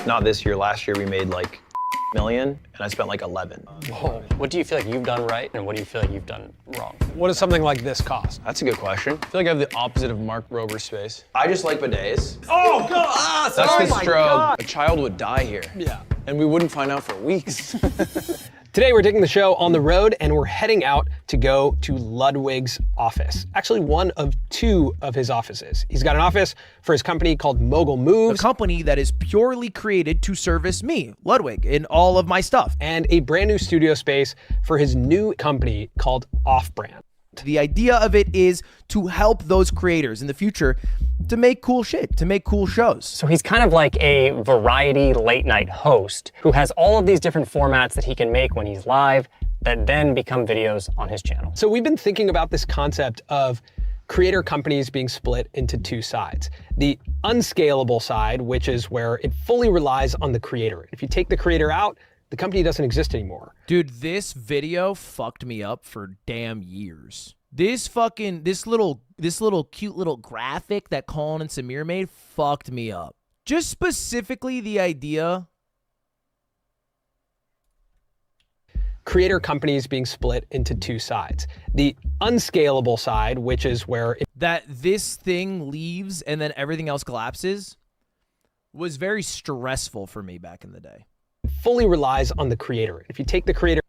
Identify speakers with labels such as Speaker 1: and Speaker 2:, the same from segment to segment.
Speaker 1: Not this year, last year we made like million, and I spent like 11.
Speaker 2: Whoa. What do you feel like you've done right, and what do you feel like you've done wrong?
Speaker 3: What does something like this cost?
Speaker 1: That's a good question.
Speaker 4: I feel like I have the opposite of Mark Rober's space.
Speaker 1: I just like bidets.
Speaker 4: Oh, God!
Speaker 1: That's the strobe.
Speaker 4: A child would die here.
Speaker 3: Yeah.
Speaker 4: And we wouldn't find out for weeks.
Speaker 3: Today we're taking the show on the road and we're heading out to go to Ludwig's office. Actually, one of two of his offices. He's got an office for his company called Mogul Moves.
Speaker 5: A company that is purely created to service me, Ludwig, in all of my stuff.
Speaker 3: And a brand new studio space for his new company called Off Brand.
Speaker 5: The idea of it is to help those creators in the future to make cool shit, to make cool shows.
Speaker 2: So he's kind of like a variety late night host who has all of these different formats that he can make when he's live that then become videos on his channel.
Speaker 3: So we've been thinking about this concept of creator companies being split into two sides. The unscalable side, which is where it fully relies on the creator. If you take the creator out, the company doesn't exist anymore.
Speaker 5: Dude, this video fucked me up for damn years. This little cute little graphic that Colin and Samir made fucked me up. Just specifically the idea.
Speaker 3: Creator companies being split into two sides. The unscalable side, which is where
Speaker 5: that this thing leaves and then everything else collapses, was very stressful for me back in the day.
Speaker 3: Fully relies on the creator. If you take the creator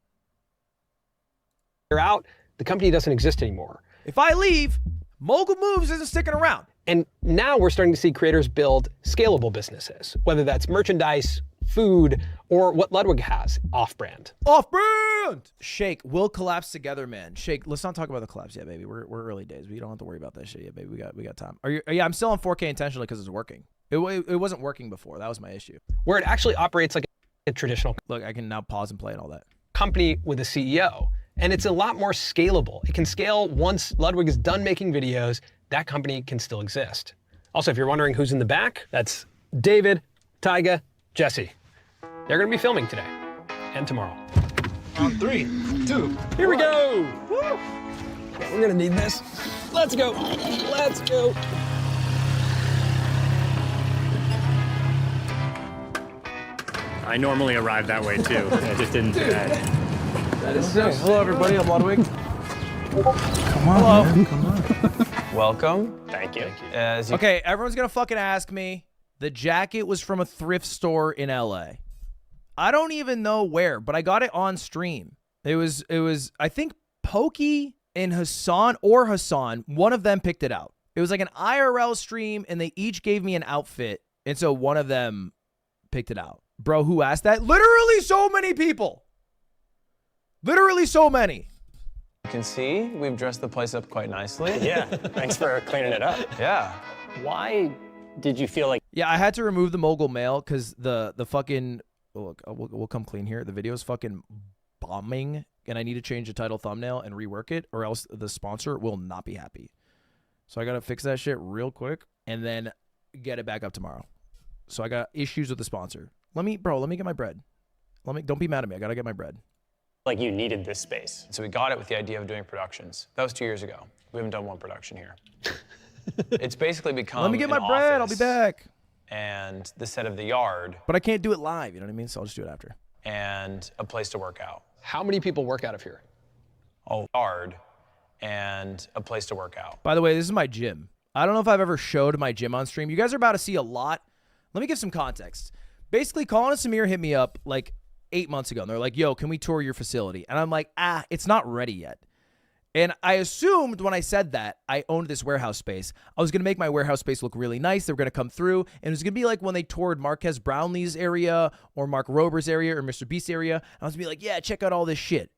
Speaker 3: out, the company doesn't exist anymore.
Speaker 5: If I leave, Mogul Moves isn't sticking around.
Speaker 3: And now we're starting to see creators build scalable businesses, whether that's merchandise, food, or what Ludwig has, Off-Brand.
Speaker 5: Off-Brand! Shake, we'll collapse together, man. Shake, let's not talk about the collapse yet, baby. We're early days. We don't have to worry about that shit yet, baby. We got time. Yeah, I'm still on 4K intentionally because it's working. It wasn't working before. That was my issue.
Speaker 3: Where it actually operates like a traditional
Speaker 5: Look, I can now pause and play and all that.
Speaker 3: Company with a CEO. And it's a lot more scalable. It can scale once Ludwig is done making videos, that company can still exist. Also, if you're wondering who's in the back, that's David, Tyga, Jesse. They're gonna be filming today and tomorrow.
Speaker 4: On 3, 2,
Speaker 3: here we go. Woo. We're gonna need this. Let's go. Let's go.
Speaker 6: I normally arrive that way too. I just didn't today.
Speaker 4: That is so Hello, everybody. I'm Ludwig.
Speaker 6: Come on, man. Come on.
Speaker 1: Welcome.
Speaker 2: Thank you.
Speaker 5: Okay, everyone's gonna fucking ask me. The jacket was from a thrift store in LA. I don't even know where, but I got it on stream. It was I think Pokey and Hassan, one of them picked it out. It was like an IRL stream and they each gave me an outfit. And so one of them picked it out. Bro, who asked that? Literally so many people. Literally so many.
Speaker 4: You can see we've dressed the place up quite nicely.
Speaker 2: Yeah, thanks for cleaning it up.
Speaker 4: Yeah.
Speaker 2: Why did you feel like...
Speaker 5: Yeah, I had to remove the Mogul mail because the fucking... Look, we'll come clean here. The video is fucking bombing, and I need to change the title thumbnail and rework it, or else the sponsor will not be happy. So I gotta fix that shit real quick, and then get it back up tomorrow. So I got issues with the sponsor. Let me get my bread. Don't be mad at me. I gotta get my bread.
Speaker 2: Like you needed this space.
Speaker 4: So we got it with the idea of doing productions. That was 2 years ago. We haven't done one production here. It's basically become
Speaker 5: Let me get my
Speaker 4: an
Speaker 5: bread. I'll
Speaker 4: office
Speaker 5: be back.
Speaker 4: And the set of the yard.
Speaker 5: But I can't do it live. You know what I mean? So I'll just do it after.
Speaker 4: And a place to work out.
Speaker 3: How many people work out of here?
Speaker 4: Oh, yard. And a place to work out.
Speaker 5: By the way, this is my gym. I don't know if I've ever showed my gym on stream. You guys are about to see a lot. Let me give some context. Basically, Colin and Samir hit me up like 8 months ago. And they're like, yo, can we tour your facility? And I'm like, it's not ready yet. And I assumed when I said that, I owned this warehouse space. I was going to make my warehouse space look really nice. They were going to come through. And it was going to be like when they toured Marquez Brownlee's area or Mark Rober's area or Mr. Beast's area. I was going to be like, yeah, check out all this shit.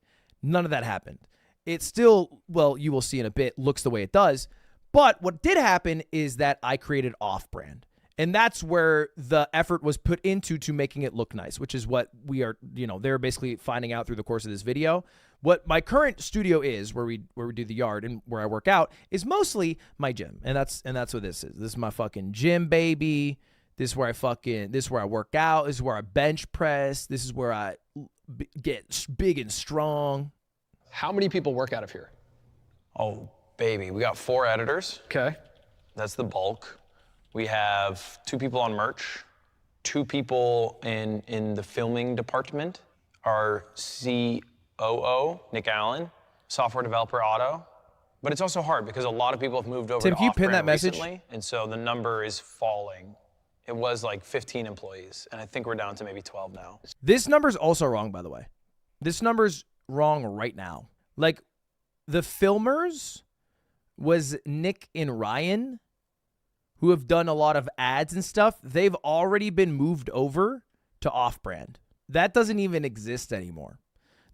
Speaker 5: None of that happened. It still, well, you will see in a bit, looks the way it does. But what did happen is that I created Off-Brand. And that's where the effort was put into to making it look nice, which is what we are, they're basically finding out through the course of this video. What my current studio is, where we do the yard and where I work out, is mostly my gym. And that's what this is. This is my fucking gym, baby. This is where I work out. This is where I bench press. This is where I get big and strong.
Speaker 3: How many people work out of here?
Speaker 4: Oh, baby. We got 4 editors.
Speaker 3: Okay.
Speaker 4: That's the bulk. We have 2 people on merch,
Speaker 1: 2 people in the filming department, our COO, Nick Allen, software developer Otto. But it's also hard because a lot of people have moved over
Speaker 5: Tim,
Speaker 1: to
Speaker 5: can you pin that
Speaker 1: off-brand
Speaker 5: message?
Speaker 1: recently, and so the number is falling. It was like 15 employees, and I think we're down to maybe 12 now.
Speaker 5: This number's also wrong, by the way. This number's wrong right now. Like, the filmers was Nick and Ryan, who have done a lot of ads and stuff. They've already been moved over to off-brand. That doesn't even exist anymore.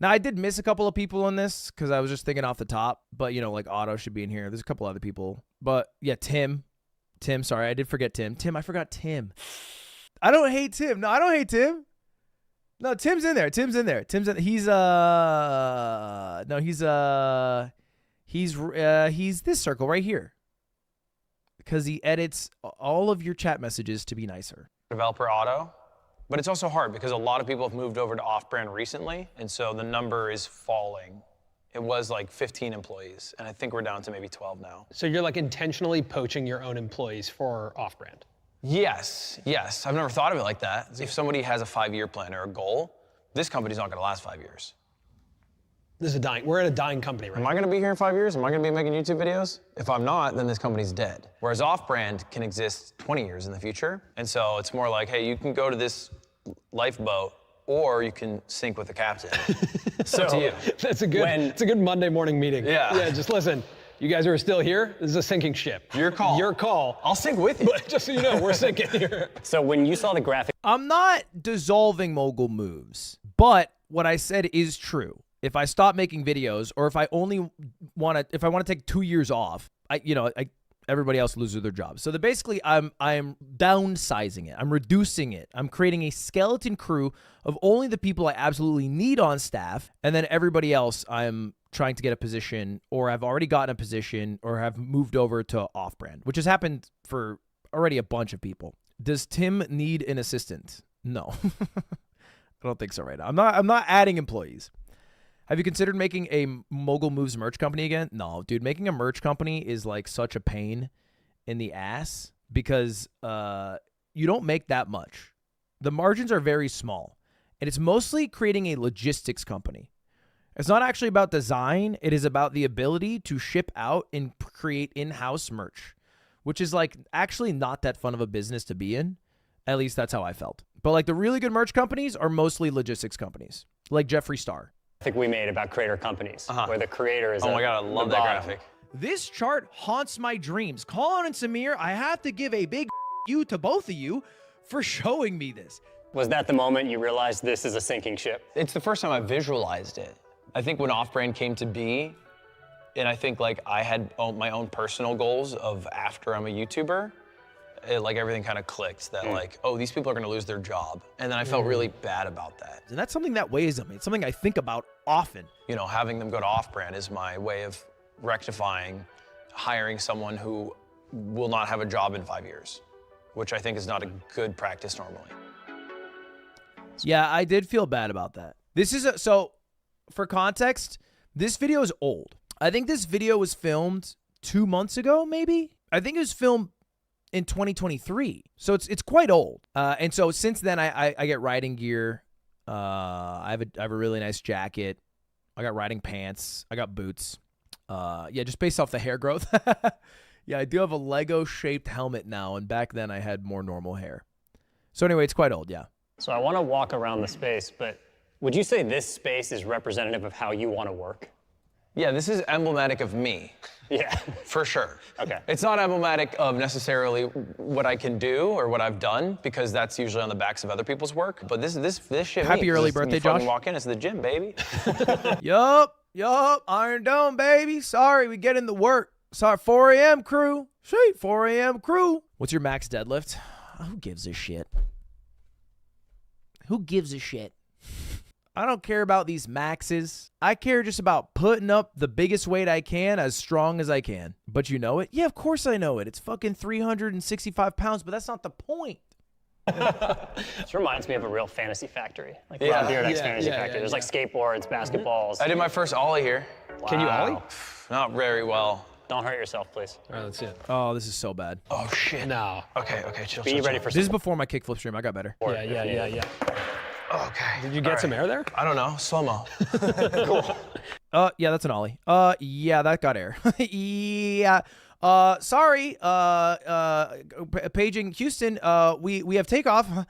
Speaker 5: Now, I did miss a couple of people in this because I was just thinking off the top. But, you know, like Otto should be in here. There's a couple other people. But, yeah, Tim, sorry, I did forget Tim. I forgot Tim. I don't hate Tim. No, I don't hate Tim. No, Tim's in there. He's this circle right here. Because he edits all of your chat messages to be nicer.
Speaker 1: Developer Otto. But it's also hard because a lot of people have moved over to off-brand recently, and so the number is falling. It was like 15 employees, and I think we're down to maybe 12 now.
Speaker 3: So you're like intentionally poaching your own employees for off-brand?
Speaker 1: Yes. I've never thought of it like that. If somebody has a 5-year plan or a goal, this company's not gonna last 5 years.
Speaker 3: We're at a dying company right
Speaker 1: Am
Speaker 3: now.
Speaker 1: I gonna be here in 5 years? Am I gonna be making YouTube videos? If I'm not, then this company's dead. Whereas off-brand can exist 20 years in the future. And so it's more like, hey, you can go to this lifeboat or you can sink with the captain. It's up to you.
Speaker 3: It's a good Monday morning meeting.
Speaker 1: Yeah.
Speaker 3: Just listen. You guys who are still here, this is a sinking ship.
Speaker 1: Your call.
Speaker 3: Your call.
Speaker 1: I'll sink with you.
Speaker 3: But just so you know, we're sinking here.
Speaker 2: So when you saw the graphic,
Speaker 5: I'm not dissolving Mogul Moves, but what I said is true. If I stop making videos, or if I only want to take 2 years off, everybody else loses their job. So basically, I'm downsizing it. I'm reducing it. I'm creating a skeleton crew of only the people I absolutely need on staff, and then everybody else I'm trying to get a position, or I've already gotten a position, or have moved over to off-brand, which has happened for already a bunch of people. Does Tim need an assistant? No, I don't think so right now. I'm not adding employees. Have you considered making a Mogul Moves merch company again? No, dude, making a merch company is like such a pain in the ass because you don't make that much. The margins are very small, and it's mostly creating a logistics company. It's not actually about design. It is about the ability to ship out and create in-house merch, which is like actually not that fun of a business to be in. At least that's how I felt. But like the really good merch companies are mostly logistics companies, like Jeffree Star.
Speaker 2: we made about creator companies, where the creator is
Speaker 1: Oh my God, I love that graphic.
Speaker 5: This chart haunts my dreams. Colin and Samir, I have to give a big you to both of you for showing me this.
Speaker 2: Was that the moment you realized this is a sinking ship?
Speaker 1: It's the first time I visualized it. I think when off-brand came to be, and I think like I had my own personal goals of after I'm a YouTuber, like everything kind of clicked that like, oh, these people are gonna lose their job. And then I felt really bad about that.
Speaker 5: And that's something that weighs on me. It's something I think about often.
Speaker 1: You know, having them go to off-brand is my way of rectifying hiring someone who will not have a job in 5 years, which I think is not a good practice normally.
Speaker 5: Yeah, I did feel bad about that. This is so for context, this video is old. I think this video was filmed 2 months ago, maybe. I think it was filmed in 2023. So it's quite old. And so since then I get riding gear. I have a really nice jacket. I got riding pants. I got boots. Yeah, just based off the hair growth. Yeah, I do have a Lego shaped helmet now, and back then I had more normal hair. So anyway, it's quite old, yeah.
Speaker 2: So I want to walk around the space, but would you say this space is representative of how you want to work?
Speaker 1: Yeah, this is emblematic of me.
Speaker 2: Yeah.
Speaker 1: For sure.
Speaker 2: Okay.
Speaker 1: It's not emblematic of necessarily what I can do or what I've done, because that's usually on the backs of other people's work. But this shit.
Speaker 5: Happy early birthday, Josh.
Speaker 1: Walk in, it's the gym, baby.
Speaker 5: Yup, Iron Dome, baby. Sorry, we get in the work. Sorry, 4 a.m. crew. Sweet, 4 a.m. crew. What's your max deadlift? Who gives a shit? Who gives a shit? I don't care about these maxes. I care just about putting up the biggest weight I can as strong as I can. But you know it? Yeah, of course I know it. It's fucking 365 pounds, but that's not the point.
Speaker 2: This reminds me of a real fantasy factory. Like Rob Beardek's fantasy factory. There's like skateboards, basketballs.
Speaker 1: I did my first ollie here.
Speaker 3: Can you ollie?
Speaker 1: Not very well.
Speaker 2: Don't hurt yourself, please.
Speaker 3: All right, let's see it.
Speaker 5: Oh, this is so bad.
Speaker 1: Oh shit.
Speaker 3: No.
Speaker 1: Okay, chill.
Speaker 2: Be ready for
Speaker 5: This is before my kickflip stream. I got better.
Speaker 3: Yeah.
Speaker 1: Okay.
Speaker 3: Did you get some air there?
Speaker 1: I don't know. Slow-mo.
Speaker 3: Cool.
Speaker 5: Yeah, that's an ollie. Yeah, that got air. Yeah. Sorry. Paging Houston. We have takeoff.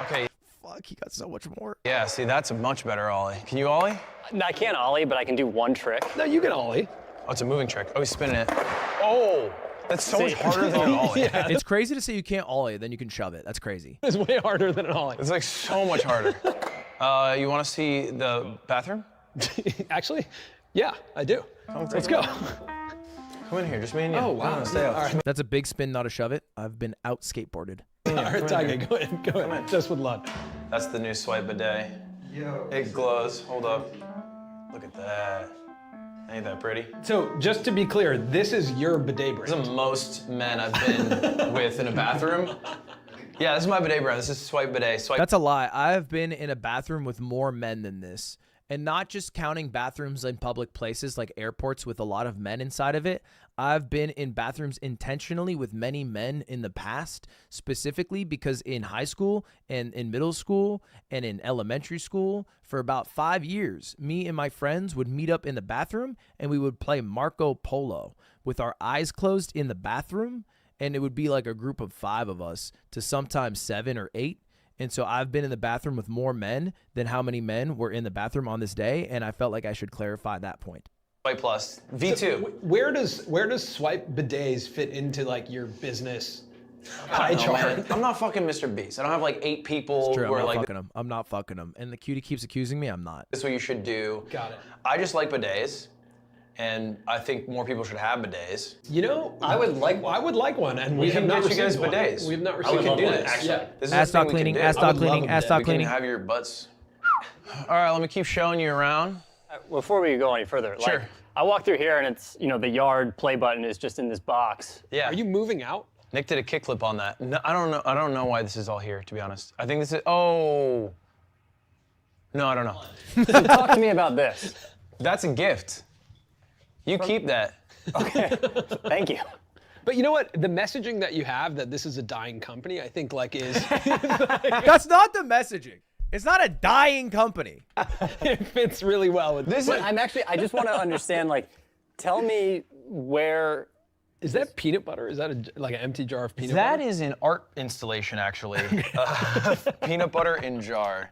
Speaker 1: Okay.
Speaker 5: Fuck, he got so much more.
Speaker 1: Yeah, see, that's a much better ollie. Can you ollie?
Speaker 2: I can't ollie, but I can do one trick.
Speaker 3: No, you can ollie.
Speaker 1: Oh, it's a moving trick. Oh, he's spinning it. Oh, that's so much harder than an ollie.
Speaker 3: Yeah.
Speaker 5: It's crazy to say you can't ollie, then you can shove it. That's crazy.
Speaker 3: It's way harder than an ollie.
Speaker 1: It's like so much harder. You want to see the bathroom?
Speaker 3: Actually, yeah, I do. Let's go.
Speaker 1: Come in here, just me and you.
Speaker 3: Oh, wow.
Speaker 1: Stay up.
Speaker 3: All right.
Speaker 5: That's a big spin, not a shove it. I've been out skateboarded.
Speaker 3: All right, Tiger, go ahead. Just with luck.
Speaker 1: That's the new swipe bidet. It glows. Hold up. Look at that. Ain't that pretty?
Speaker 3: So, just to be clear, this is your bidet brand.
Speaker 1: This is the most men I've been with in a bathroom. Yeah, this is my bidet brand. This is swipe bidet. Swipe.
Speaker 5: That's a lie. I've been in a bathroom with more men than this. And not just counting bathrooms in public places like airports with a lot of men inside of it. I've been in bathrooms intentionally with many men in the past, specifically because in high school and in middle school and in elementary school, for about 5 years, me and my friends would meet up in the bathroom and we would play Marco Polo with our eyes closed in the bathroom. And it would be like a group of 5 of us to sometimes 7 or 8. And so I've been in the bathroom with more men than how many men were in the bathroom on this day, and I felt like I should clarify that point.
Speaker 1: Swipe plus. V2.
Speaker 3: So, where does swipe bidets fit into like your business pie chart?
Speaker 1: Man. I'm not fucking Mr. Beast. I don't have like 8 people
Speaker 5: True,
Speaker 1: who are
Speaker 5: I'm not
Speaker 1: like,
Speaker 5: fucking him. I'm not fucking him. And the cutie keeps accusing me, I'm not.
Speaker 1: this is what you should do.
Speaker 3: Got it.
Speaker 1: I just like bidets, and I think more people should have bidets.
Speaker 3: You know,
Speaker 2: I would like one.
Speaker 3: I would like one, and we
Speaker 1: We
Speaker 3: have
Speaker 1: can
Speaker 3: not
Speaker 1: get you guys
Speaker 3: received one.
Speaker 1: bidets.
Speaker 3: We have not
Speaker 1: I
Speaker 3: received
Speaker 1: would
Speaker 3: one.
Speaker 1: love one,
Speaker 3: Actually,
Speaker 1: actually. This is
Speaker 5: Ass
Speaker 1: the
Speaker 5: stop
Speaker 1: thing we can
Speaker 5: cleaning,
Speaker 1: do.
Speaker 5: ass
Speaker 3: I
Speaker 5: stop
Speaker 3: would
Speaker 5: cleaning,
Speaker 3: love
Speaker 5: ass
Speaker 3: that.
Speaker 5: stop
Speaker 1: We can
Speaker 5: cleaning.
Speaker 1: have your butts. All right, let me keep showing you around.
Speaker 2: Before we go any further,
Speaker 1: Sure.
Speaker 2: like, I walk through here and it's, the yard play button is just in this box.
Speaker 1: Yeah.
Speaker 3: Are you moving out?
Speaker 1: Nick did a kickflip on that. No, I don't know. I don't know why this is all here, to be honest. I think this is. Oh. No, I don't know.
Speaker 2: So talk to me about this.
Speaker 1: That's a gift. You keep that.
Speaker 2: Okay, thank you.
Speaker 3: But you know what? The messaging that you have that this is a dying company, I think like is
Speaker 5: That's not the messaging. It's not a dying company.
Speaker 3: it fits really well with this.
Speaker 2: But I just want to understand, like, tell me where.
Speaker 3: Is that peanut butter? Is that like an empty jar of peanut
Speaker 1: That
Speaker 3: butter?
Speaker 1: is an art installation, actually. Peanut butter in jar.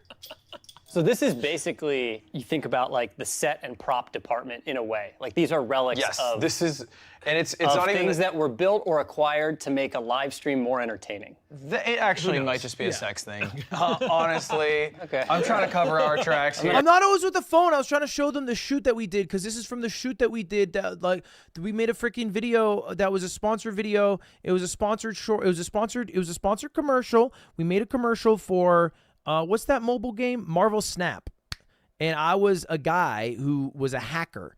Speaker 2: So this is basically, you think about like the set and prop department in a way. Like these are relics
Speaker 1: Yes,
Speaker 2: of,
Speaker 1: this is, and it's
Speaker 2: of
Speaker 1: not
Speaker 2: things
Speaker 1: even.
Speaker 2: that were built or acquired to make a live stream more entertaining.
Speaker 1: It actually might just be a sex thing. Honestly,
Speaker 2: Okay.
Speaker 1: I'm trying to cover our tracks here.
Speaker 5: I'm not always with the phone. I was trying to show them the shoot that we did because this is from the shoot that we did. Like we made a freaking video that was a sponsored video. It was a sponsored short. It was a sponsored commercial. We made a commercial for what's that mobile game? Marvel Snap. And I was a guy who was a hacker.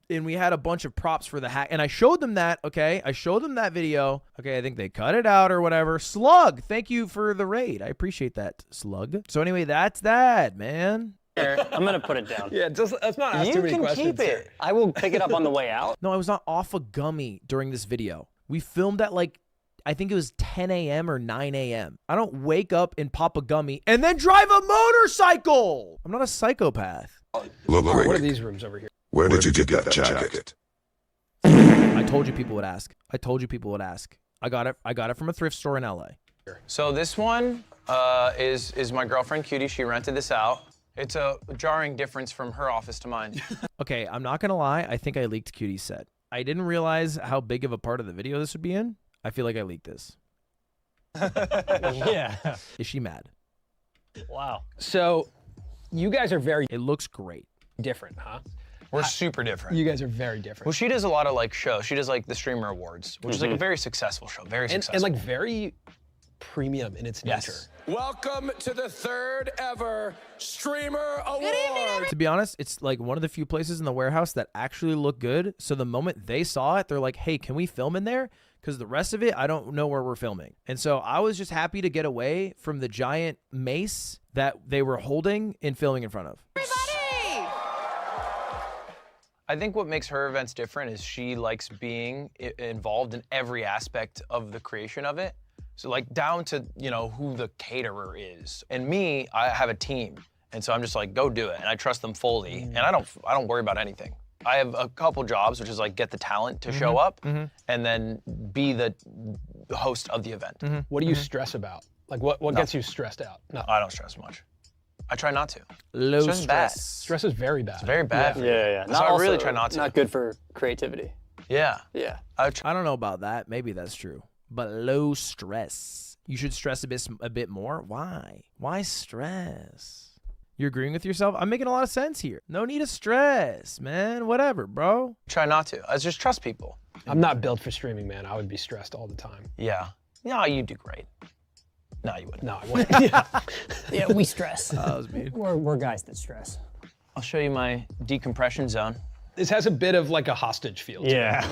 Speaker 5: And we had a bunch of props for the hack. And I showed them that, okay? I showed them that video. Okay, I think they cut it out or whatever. Slug, thank you for the raid. I appreciate that, Slug. So anyway, that's that, man.
Speaker 2: Here, I'm gonna put it down.
Speaker 3: Yeah, just let's not ask
Speaker 1: You
Speaker 3: too many
Speaker 1: can
Speaker 3: questions.
Speaker 1: keep it.
Speaker 2: I will pick it up on the way out.
Speaker 5: No, I was not off a gummy during this video. We filmed at like, I think it was 10 a.m. or 9 a.m. I don't wake up and pop a gummy and then drive a motorcycle. I'm not a psychopath.
Speaker 3: What are
Speaker 7: Ludwig,
Speaker 3: these rooms over here?
Speaker 7: where did you get that jacket?
Speaker 5: I told you people would ask. I told you people would ask. I got it from a thrift store in LA.
Speaker 1: So this one is my girlfriend Cutie. She rented this out. It's a jarring difference from her office to mine.
Speaker 5: Okay, I'm not gonna lie. I think I leaked Cutie's set. I didn't realize how big of a part of the video this would be in. I feel like I leaked this.
Speaker 2: Yeah.
Speaker 5: Is she mad?
Speaker 2: Wow.
Speaker 3: So, you guys are very
Speaker 5: It looks great.
Speaker 3: different, huh?
Speaker 1: We're super different.
Speaker 3: You guys are very different.
Speaker 1: Well, she does a lot of like shows. She does like the Streamer Awards, which is like a very successful show. Very successful.
Speaker 3: and like very premium in its nature.
Speaker 1: yes.
Speaker 8: Welcome to the 3rd ever Streamer Award.
Speaker 5: To be honest, it's like one of the few places in the warehouse that actually look good. So the moment they saw it, they're like, hey, can we film in there? Because the rest of it, I don't know where we're filming. And so I was just happy to get away from the giant mace that they were holding and filming in front of.
Speaker 1: I think what makes her events different is she likes being involved in every aspect of the creation of it. So like down to, you know, who the caterer is. And me, I have a team. And so I'm just like, go do it. And I trust them fully. And I don't worry about anything. I have a couple jobs, which is like get the talent to show up and then be the host of the event.
Speaker 3: What do you stress about? Like what gets you stressed out? No.
Speaker 1: I don't stress much. I try not to.
Speaker 5: Low
Speaker 1: Stress is bad.
Speaker 3: Stress is very bad.
Speaker 1: It's very bad. for
Speaker 2: Yeah.
Speaker 1: me. So I really try not to.
Speaker 2: Not good for creativity.
Speaker 1: Yeah.
Speaker 2: Yeah.
Speaker 1: I
Speaker 5: I don't know about that. Maybe that's true. But low stress. You should stress a bit more. Why? Why stress? You're agreeing with yourself? I'm making a lot of sense here. No need to stress, man. Whatever, bro.
Speaker 1: try not to. I just trust people.
Speaker 3: I'm not built for streaming, man. I would be stressed all the time.
Speaker 1: Yeah. No, you do great. No, you wouldn't.
Speaker 3: No, I wouldn't.
Speaker 2: Yeah, we stress.
Speaker 5: That was mean.
Speaker 2: We're guys that stress.
Speaker 1: I'll show you my decompression zone.
Speaker 3: This has a bit of like a hostage feel to it.
Speaker 2: Yeah.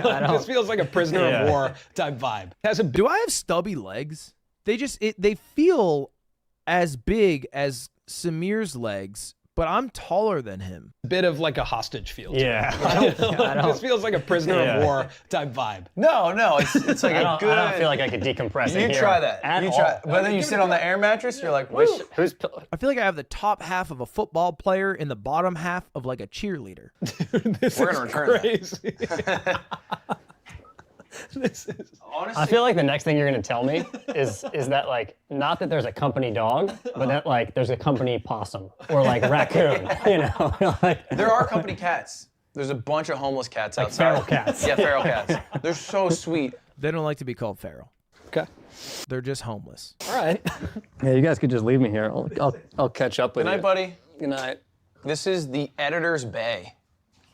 Speaker 2: I don't.
Speaker 3: This feels like a prisoner of war type vibe. It has a
Speaker 5: Do I have stubby legs? They feel as big as Samir's legs, but I'm taller than him.
Speaker 3: bit of like a hostage feel to
Speaker 2: Yeah.
Speaker 3: it. This feels like a prisoner of war type vibe.
Speaker 1: No, it's like a good.
Speaker 2: I don't feel like I could decompress in
Speaker 1: You
Speaker 2: here
Speaker 1: try that.
Speaker 2: at
Speaker 1: You
Speaker 2: all.
Speaker 1: try. But then you sit on the air mattress. You're like, woo.
Speaker 2: Who's
Speaker 5: I feel like I have the top half of a football player and the bottom half of like a cheerleader.
Speaker 3: This
Speaker 1: We're
Speaker 3: is
Speaker 1: gonna return that.
Speaker 3: crazy. This is
Speaker 1: Honestly,
Speaker 2: I feel like the next thing you're gonna tell me is that like not that there's a company dog, but that like there's a company possum or like raccoon, you know? Like,
Speaker 1: there are company cats. There's a bunch of homeless cats outside.
Speaker 2: feral cats.
Speaker 1: Yeah, feral cats. They're so sweet.
Speaker 5: They don't like to be called feral.
Speaker 3: okay.
Speaker 5: They're just homeless.
Speaker 3: All right.
Speaker 2: Yeah, you guys could just leave me here. I'll catch up with
Speaker 1: Good night, buddy.
Speaker 2: Good night.
Speaker 1: This is the editor's bay.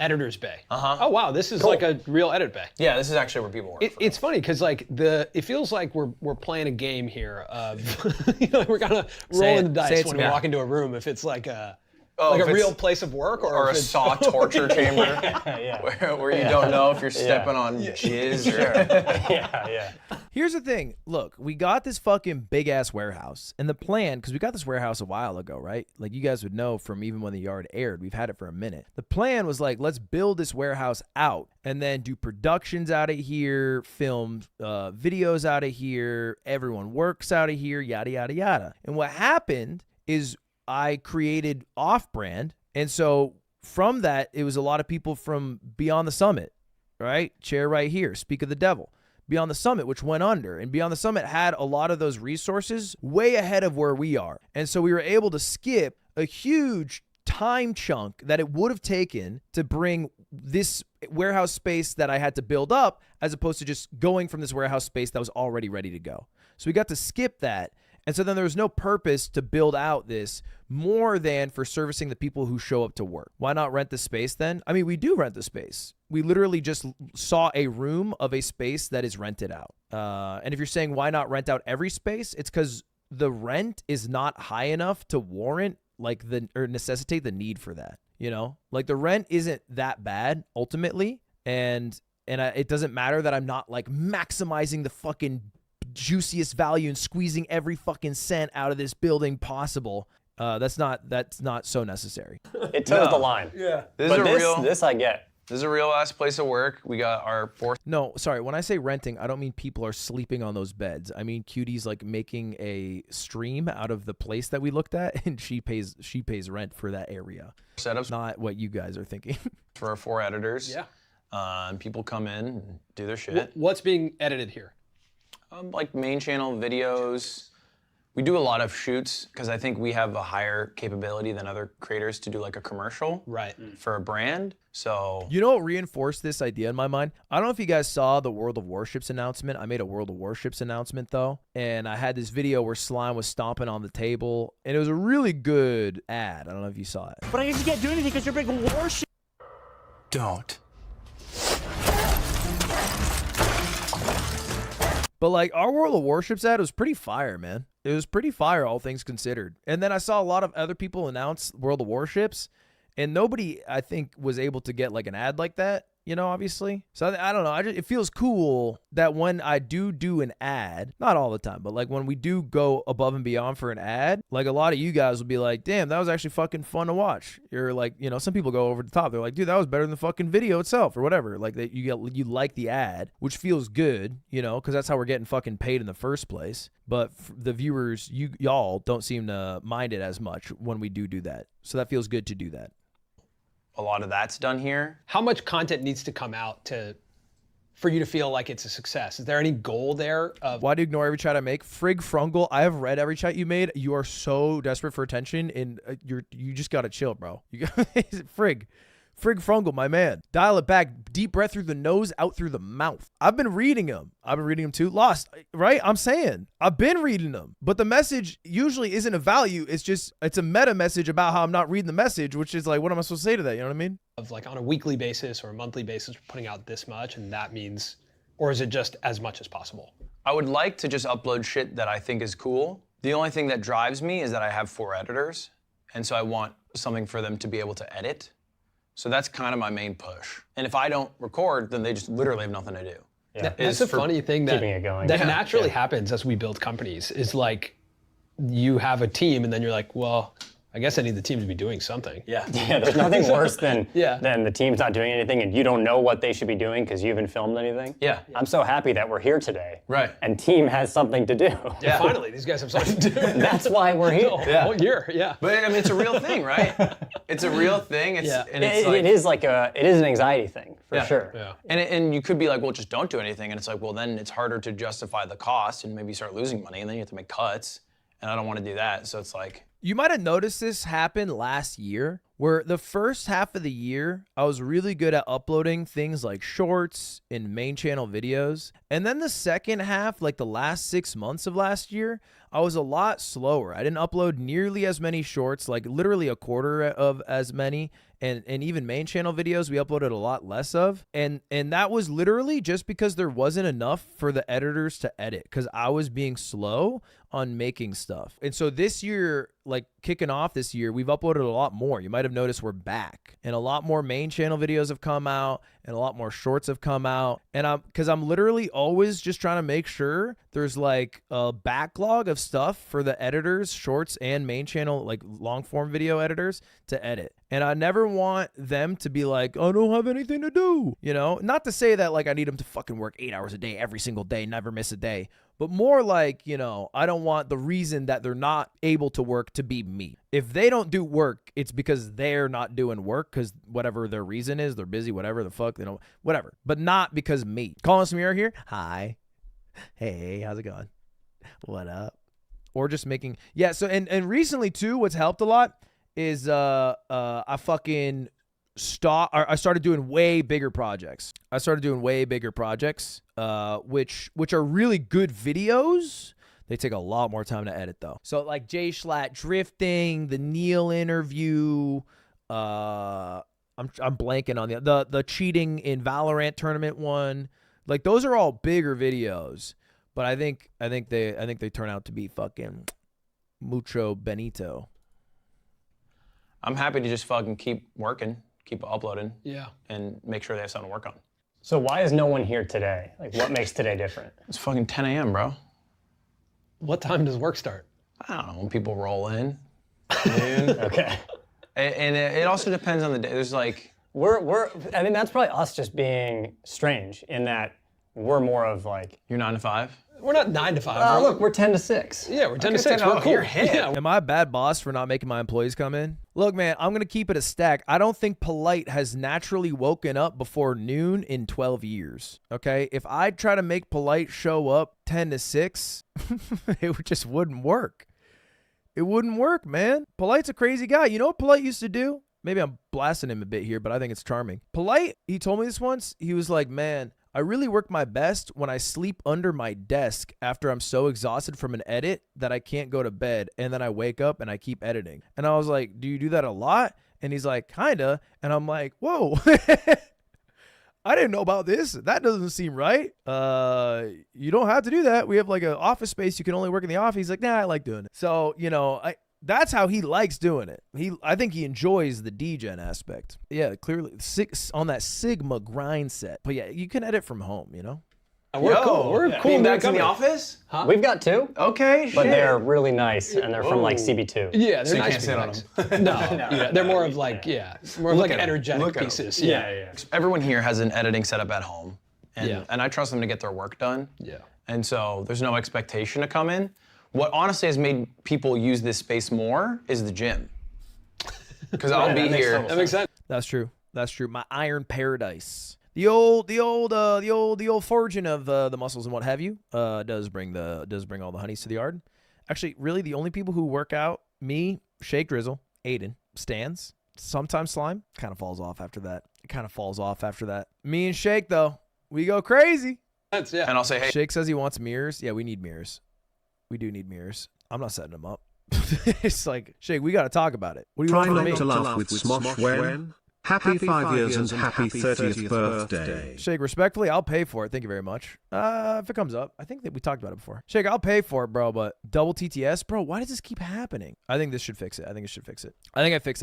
Speaker 3: Editor's bay. Oh wow, this is like a real edit bay.
Speaker 1: Yeah, this is actually where people work.
Speaker 3: It's funny because like it feels like we're playing a game here of you know, we're kind of rolling the
Speaker 5: Say
Speaker 3: dice
Speaker 5: it
Speaker 3: when
Speaker 5: to
Speaker 3: we
Speaker 5: me.
Speaker 3: walk into a room if it's like a
Speaker 1: if it's-
Speaker 3: real place of work
Speaker 1: or
Speaker 3: if
Speaker 1: a
Speaker 3: it's,
Speaker 1: saw torture chamber where you don't know if you're stepping on jizz or.
Speaker 2: Yeah.
Speaker 5: Here's the thing. Look, we got this fucking big ass warehouse, and the plan, because we got this warehouse a while ago, right? Like you guys would know from even when the yard aired, we've had it for a minute. The plan was like, let's build this warehouse out and then do productions out of here, film videos out of here, everyone works out of here, yada, yada, yada. And what happened is I created Off-Brand, and so from that, it was a lot of people from Beyond the Summit, right? Chair right here, Speak of the Devil. Beyond the Summit, which went under. And Beyond the Summit had a lot of those resources way ahead of where we are. And so we were able to skip a huge time chunk that it would have taken to bring this warehouse space that I had to build up, as opposed to just going from this warehouse space that was already ready to go. So we got to skip that. And so then there was no purpose to build out this more than for servicing the people who show up to work. Why not rent the space then? I mean, we do rent the space. We literally just saw a room of a space that is rented out. And if you're saying why not rent out every space, it's because the rent is not high enough to warrant like or necessitate the need for that. You know, like the rent isn't that bad ultimately, and it doesn't matter that I'm not like maximizing the fucking juiciest value and squeezing every fucking cent out of this building possible. That's not so necessary.
Speaker 2: It toes the line.
Speaker 3: yeah.
Speaker 2: This I get.
Speaker 1: This is a real ass place of work. We got our fourth.
Speaker 5: No, sorry. When I say renting, I don't mean people are sleeping on those beds. I mean Cutie's like making a stream out of the place that we looked at, and she pays rent for that area.
Speaker 1: Setups
Speaker 5: Not what you guys are thinking.
Speaker 1: for our 4 editors.
Speaker 3: Yeah.
Speaker 1: And people come in and do their shit.
Speaker 3: What's being edited here?
Speaker 1: Like main channel videos. We do a lot of shoots because I think we have a higher capability than other creators to do like a commercial
Speaker 3: Right.
Speaker 1: for a brand. So
Speaker 5: You know what reinforced this idea in my mind? I don't know if you guys saw the World of Warships announcement. I made a World of Warships announcement though, and I had this video where Slime was stomping on the table, and it was a really good ad. I don't know if you saw it.
Speaker 9: But I guess you can't do anything because you're big warship.
Speaker 8: Don't.
Speaker 5: But like our World of Warships ad was pretty fire, man. It was pretty fire, all things considered. And then I saw a lot of other people announce World of Warships, and nobody, I think, was able to get like an ad like that. you know, obviously. So I don't know. It feels cool that when I do an ad, not all the time, but like when we do go above and beyond for an ad, like a lot of you guys will be like, damn, that was actually fucking fun to watch. You're like, you know, some people go over the top. They're like, dude, that was better than the fucking video itself or whatever. Like that you like the ad, which feels good, you know, because that's how we're getting fucking paid in the first place. But the viewers, y'all don't seem to mind it as much when we do that. So that feels good to do that.
Speaker 1: A lot of that's done here.
Speaker 3: How much content needs to come out for you to feel like it's a success? Is there any goal there of
Speaker 5: why do you ignore every chat I make? Frig Frungle, I have read every chat you made. You are so desperate for attention, and you just gotta chill, bro. You got Frig Frungle, my man. Dial it back. Deep breath through the nose, out through the mouth. I've been reading them. I've been reading them too. Lost, right? I'm saying I've been reading them, but the message usually isn't a value. It's a meta message about how I'm not reading the message, which is like, what am I supposed to say to that? You know what I mean?
Speaker 3: Of like on a weekly basis or a monthly basis, we're putting out this much, and that means, or is it just as much as possible?
Speaker 1: I would like to just upload shit that I think is cool. The only thing that drives me is that I have 4 editors, and so I want something for them to be able to edit. So that's kind of my main push. And if I don't record, then they just literally have nothing to do.
Speaker 2: Yeah.
Speaker 3: That's a funny thing that,
Speaker 2: keeping it going.
Speaker 3: that naturally happens as we build companies, is like you have a team and then you're like, well, I guess I need the team to be doing something.
Speaker 1: Yeah.
Speaker 2: Yeah, there's nothing worse than
Speaker 3: Yeah.
Speaker 2: than the team's not doing anything and you don't know what they should be doing because you haven't filmed anything.
Speaker 1: Yeah.
Speaker 2: I'm so happy that we're here today.
Speaker 1: Right.
Speaker 2: And team has something to do.
Speaker 3: Yeah. Finally, these guys have something to do.
Speaker 2: That's why we're here.
Speaker 1: Yeah.
Speaker 3: Whole year, yeah.
Speaker 1: But I mean, it's a real thing, right? It's a real thing. It's,
Speaker 3: Yeah.
Speaker 1: and it's like,
Speaker 2: It is an anxiety thing, for
Speaker 1: Yeah.
Speaker 2: sure.
Speaker 3: Yeah.
Speaker 1: and you could be like, well, just don't do anything. And it's like, well, then it's harder to justify the cost and maybe start losing money. And then you have to make cuts. And I don't want to do that. So it's like,
Speaker 5: You might have noticed this happen last year, where the first half of the year, I was really good at uploading things like shorts and main channel videos. And then the second half, like the last 6 months of last year, I was a lot slower. I didn't upload nearly as many shorts, like literally a quarter of as many. And even main channel videos, we uploaded a lot less of. And that was literally just because there wasn't enough for the editors to edit, because I was being slow on making stuff. And so this year, like kicking off this year, we've uploaded a lot more. You might have noticed we're back, and a lot more main channel videos have come out, and a lot more shorts have come out. And because I'm literally always just trying to make sure there's like a backlog of stuff for the editors, shorts and main channel, like long form video editors to edit. And I never want them to be like, I don't have anything to do, you know? Not to say that like I need them to fucking work 8 hours a day every single day, never miss a day. But more like, you know, I don't want the reason that they're not able to work to be me. If they don't do work, it's because they're not doing work, because whatever their reason is, they're busy, whatever the fuck, they don't, whatever. But not because me. Colin Samir here. Hi. Hey, how's it going? What up? Or just making, yeah. So, and recently too, what's helped a lot is I started doing way bigger projects. Which are really good videos. They take a lot more time to edit though. So like Jay Schlatt drifting, the Neil interview, I'm blanking on the cheating in Valorant tournament one. Like those are all bigger videos, but I think they turn out to be fucking mucho benito.
Speaker 1: I'm happy to just fucking keep working, keep uploading.
Speaker 3: Yeah.
Speaker 1: And make sure they have something to work on.
Speaker 2: So why is no one here today? Like, what makes today different?
Speaker 1: It's fucking 10 a.m., bro.
Speaker 3: What time does work start?
Speaker 1: I don't know, when people roll in. Noon.
Speaker 2: Okay.
Speaker 1: And it also depends on the day. There's like,
Speaker 2: I mean, that's probably us just being strange in that we're more of like,
Speaker 1: you're 9 to 5?
Speaker 3: We're not 9 to 5.
Speaker 2: look, we're 10 to 6.
Speaker 3: Yeah, we're 10 to 6.
Speaker 1: 10
Speaker 3: We're
Speaker 1: oh,
Speaker 3: cool.
Speaker 1: you're hit.
Speaker 3: Yeah.
Speaker 5: Am I a bad boss for not making my employees come in? Look, man, I'm going to keep it a stack. I don't think Polite has naturally woken up before noon in 12 years, okay? If I try to make Polite show up 10 to 6, it just wouldn't work. It wouldn't work, man. Polite's a crazy guy. You know what Polite used to do? Maybe I'm blasting him a bit here, but I think it's charming. Polite, he told me this once. He was like, man, I really work my best when I sleep under my desk after I'm so exhausted from an edit that I can't go to bed, and then I wake up and I keep editing. And I was like, do you do that a lot? And he's like, kinda. And I'm like, whoa. I didn't know about this. That doesn't seem right. You don't have to do that. We have like an office space. You can only work in the office. He's like, nah, I like doing it. So, you know, That's how he likes doing it. I think he enjoys the degen aspect. Yeah, clearly on that Sigma grind set. But yeah, you can edit from home, you know?
Speaker 3: We're cool. We're cool.
Speaker 1: Being back in
Speaker 3: company.
Speaker 1: the office?
Speaker 3: Huh?
Speaker 2: We've got 2.
Speaker 1: Okay,
Speaker 2: But
Speaker 1: shit.
Speaker 2: they're really nice, and they're from like CB2.
Speaker 3: Yeah, they're
Speaker 1: So you
Speaker 3: nice.
Speaker 1: can't sit on
Speaker 3: bikes.
Speaker 1: them.
Speaker 3: No, yeah, they're more of like, more of like
Speaker 1: at 'em.
Speaker 3: energetic
Speaker 1: Look at 'em.
Speaker 3: pieces.
Speaker 2: Yeah.
Speaker 1: Everyone here has an editing setup at home. And I trust them to get their work done.
Speaker 3: Yeah.
Speaker 1: And so there's no expectation to come in. What honestly has made people use this space more is the gym. Because I'll be here.
Speaker 3: That makes sense.
Speaker 5: That's true. That's true. My iron paradise. The old forging of the muscles and what have you does bring all the honeys to the yard. Actually, really, the only people who work out, me, Shake Drizzle, Aiden, Stans, sometimes Slime, kind of falls off after that. Me and Shake though, we go crazy.
Speaker 3: That's, yeah.
Speaker 1: And I'll say, hey,
Speaker 5: Shake says he wants mirrors. Yeah, we need mirrors. We do need mirrors. I'm not setting them up. It's like, Shake, we got to talk about it. What do you
Speaker 7: Try
Speaker 5: want from
Speaker 7: not
Speaker 5: me?
Speaker 7: to laugh with Smosh when. Happy 5 years and happy 30th birthday.
Speaker 5: Shake, respectfully, I'll pay for it. Thank you very much. If it comes up, I think that we talked about it before. Shake, I'll pay for it, bro, but double TTS? Bro, why does this keep happening? I think this should fix it. I think I fix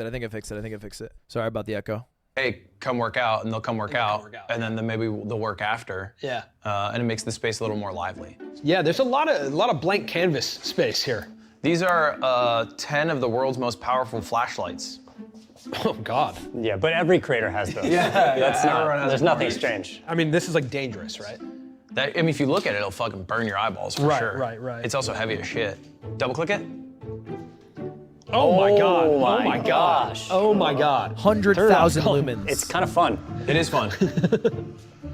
Speaker 5: it. Sorry about the echo.
Speaker 1: hey, come work out, and they'll come work out, and then maybe they'll work after.
Speaker 3: Yeah.
Speaker 1: And it makes the space a little more lively.
Speaker 3: Yeah, there's a lot of blank canvas space here.
Speaker 1: These are 10 of the world's most powerful flashlights.
Speaker 3: Oh God.
Speaker 2: Yeah, but every creator has those. That's not. There's nothing strange.
Speaker 3: I mean, this is like dangerous, right?
Speaker 1: I mean, if you look at it, it'll fucking burn your eyeballs for sure.
Speaker 3: Right.
Speaker 1: It's also heavy as shit. Double click it.
Speaker 3: Oh my God.
Speaker 2: Oh my gosh.
Speaker 3: Oh my God.
Speaker 5: 100,000 lumens.
Speaker 2: It's kind of fun.
Speaker 1: It is fun.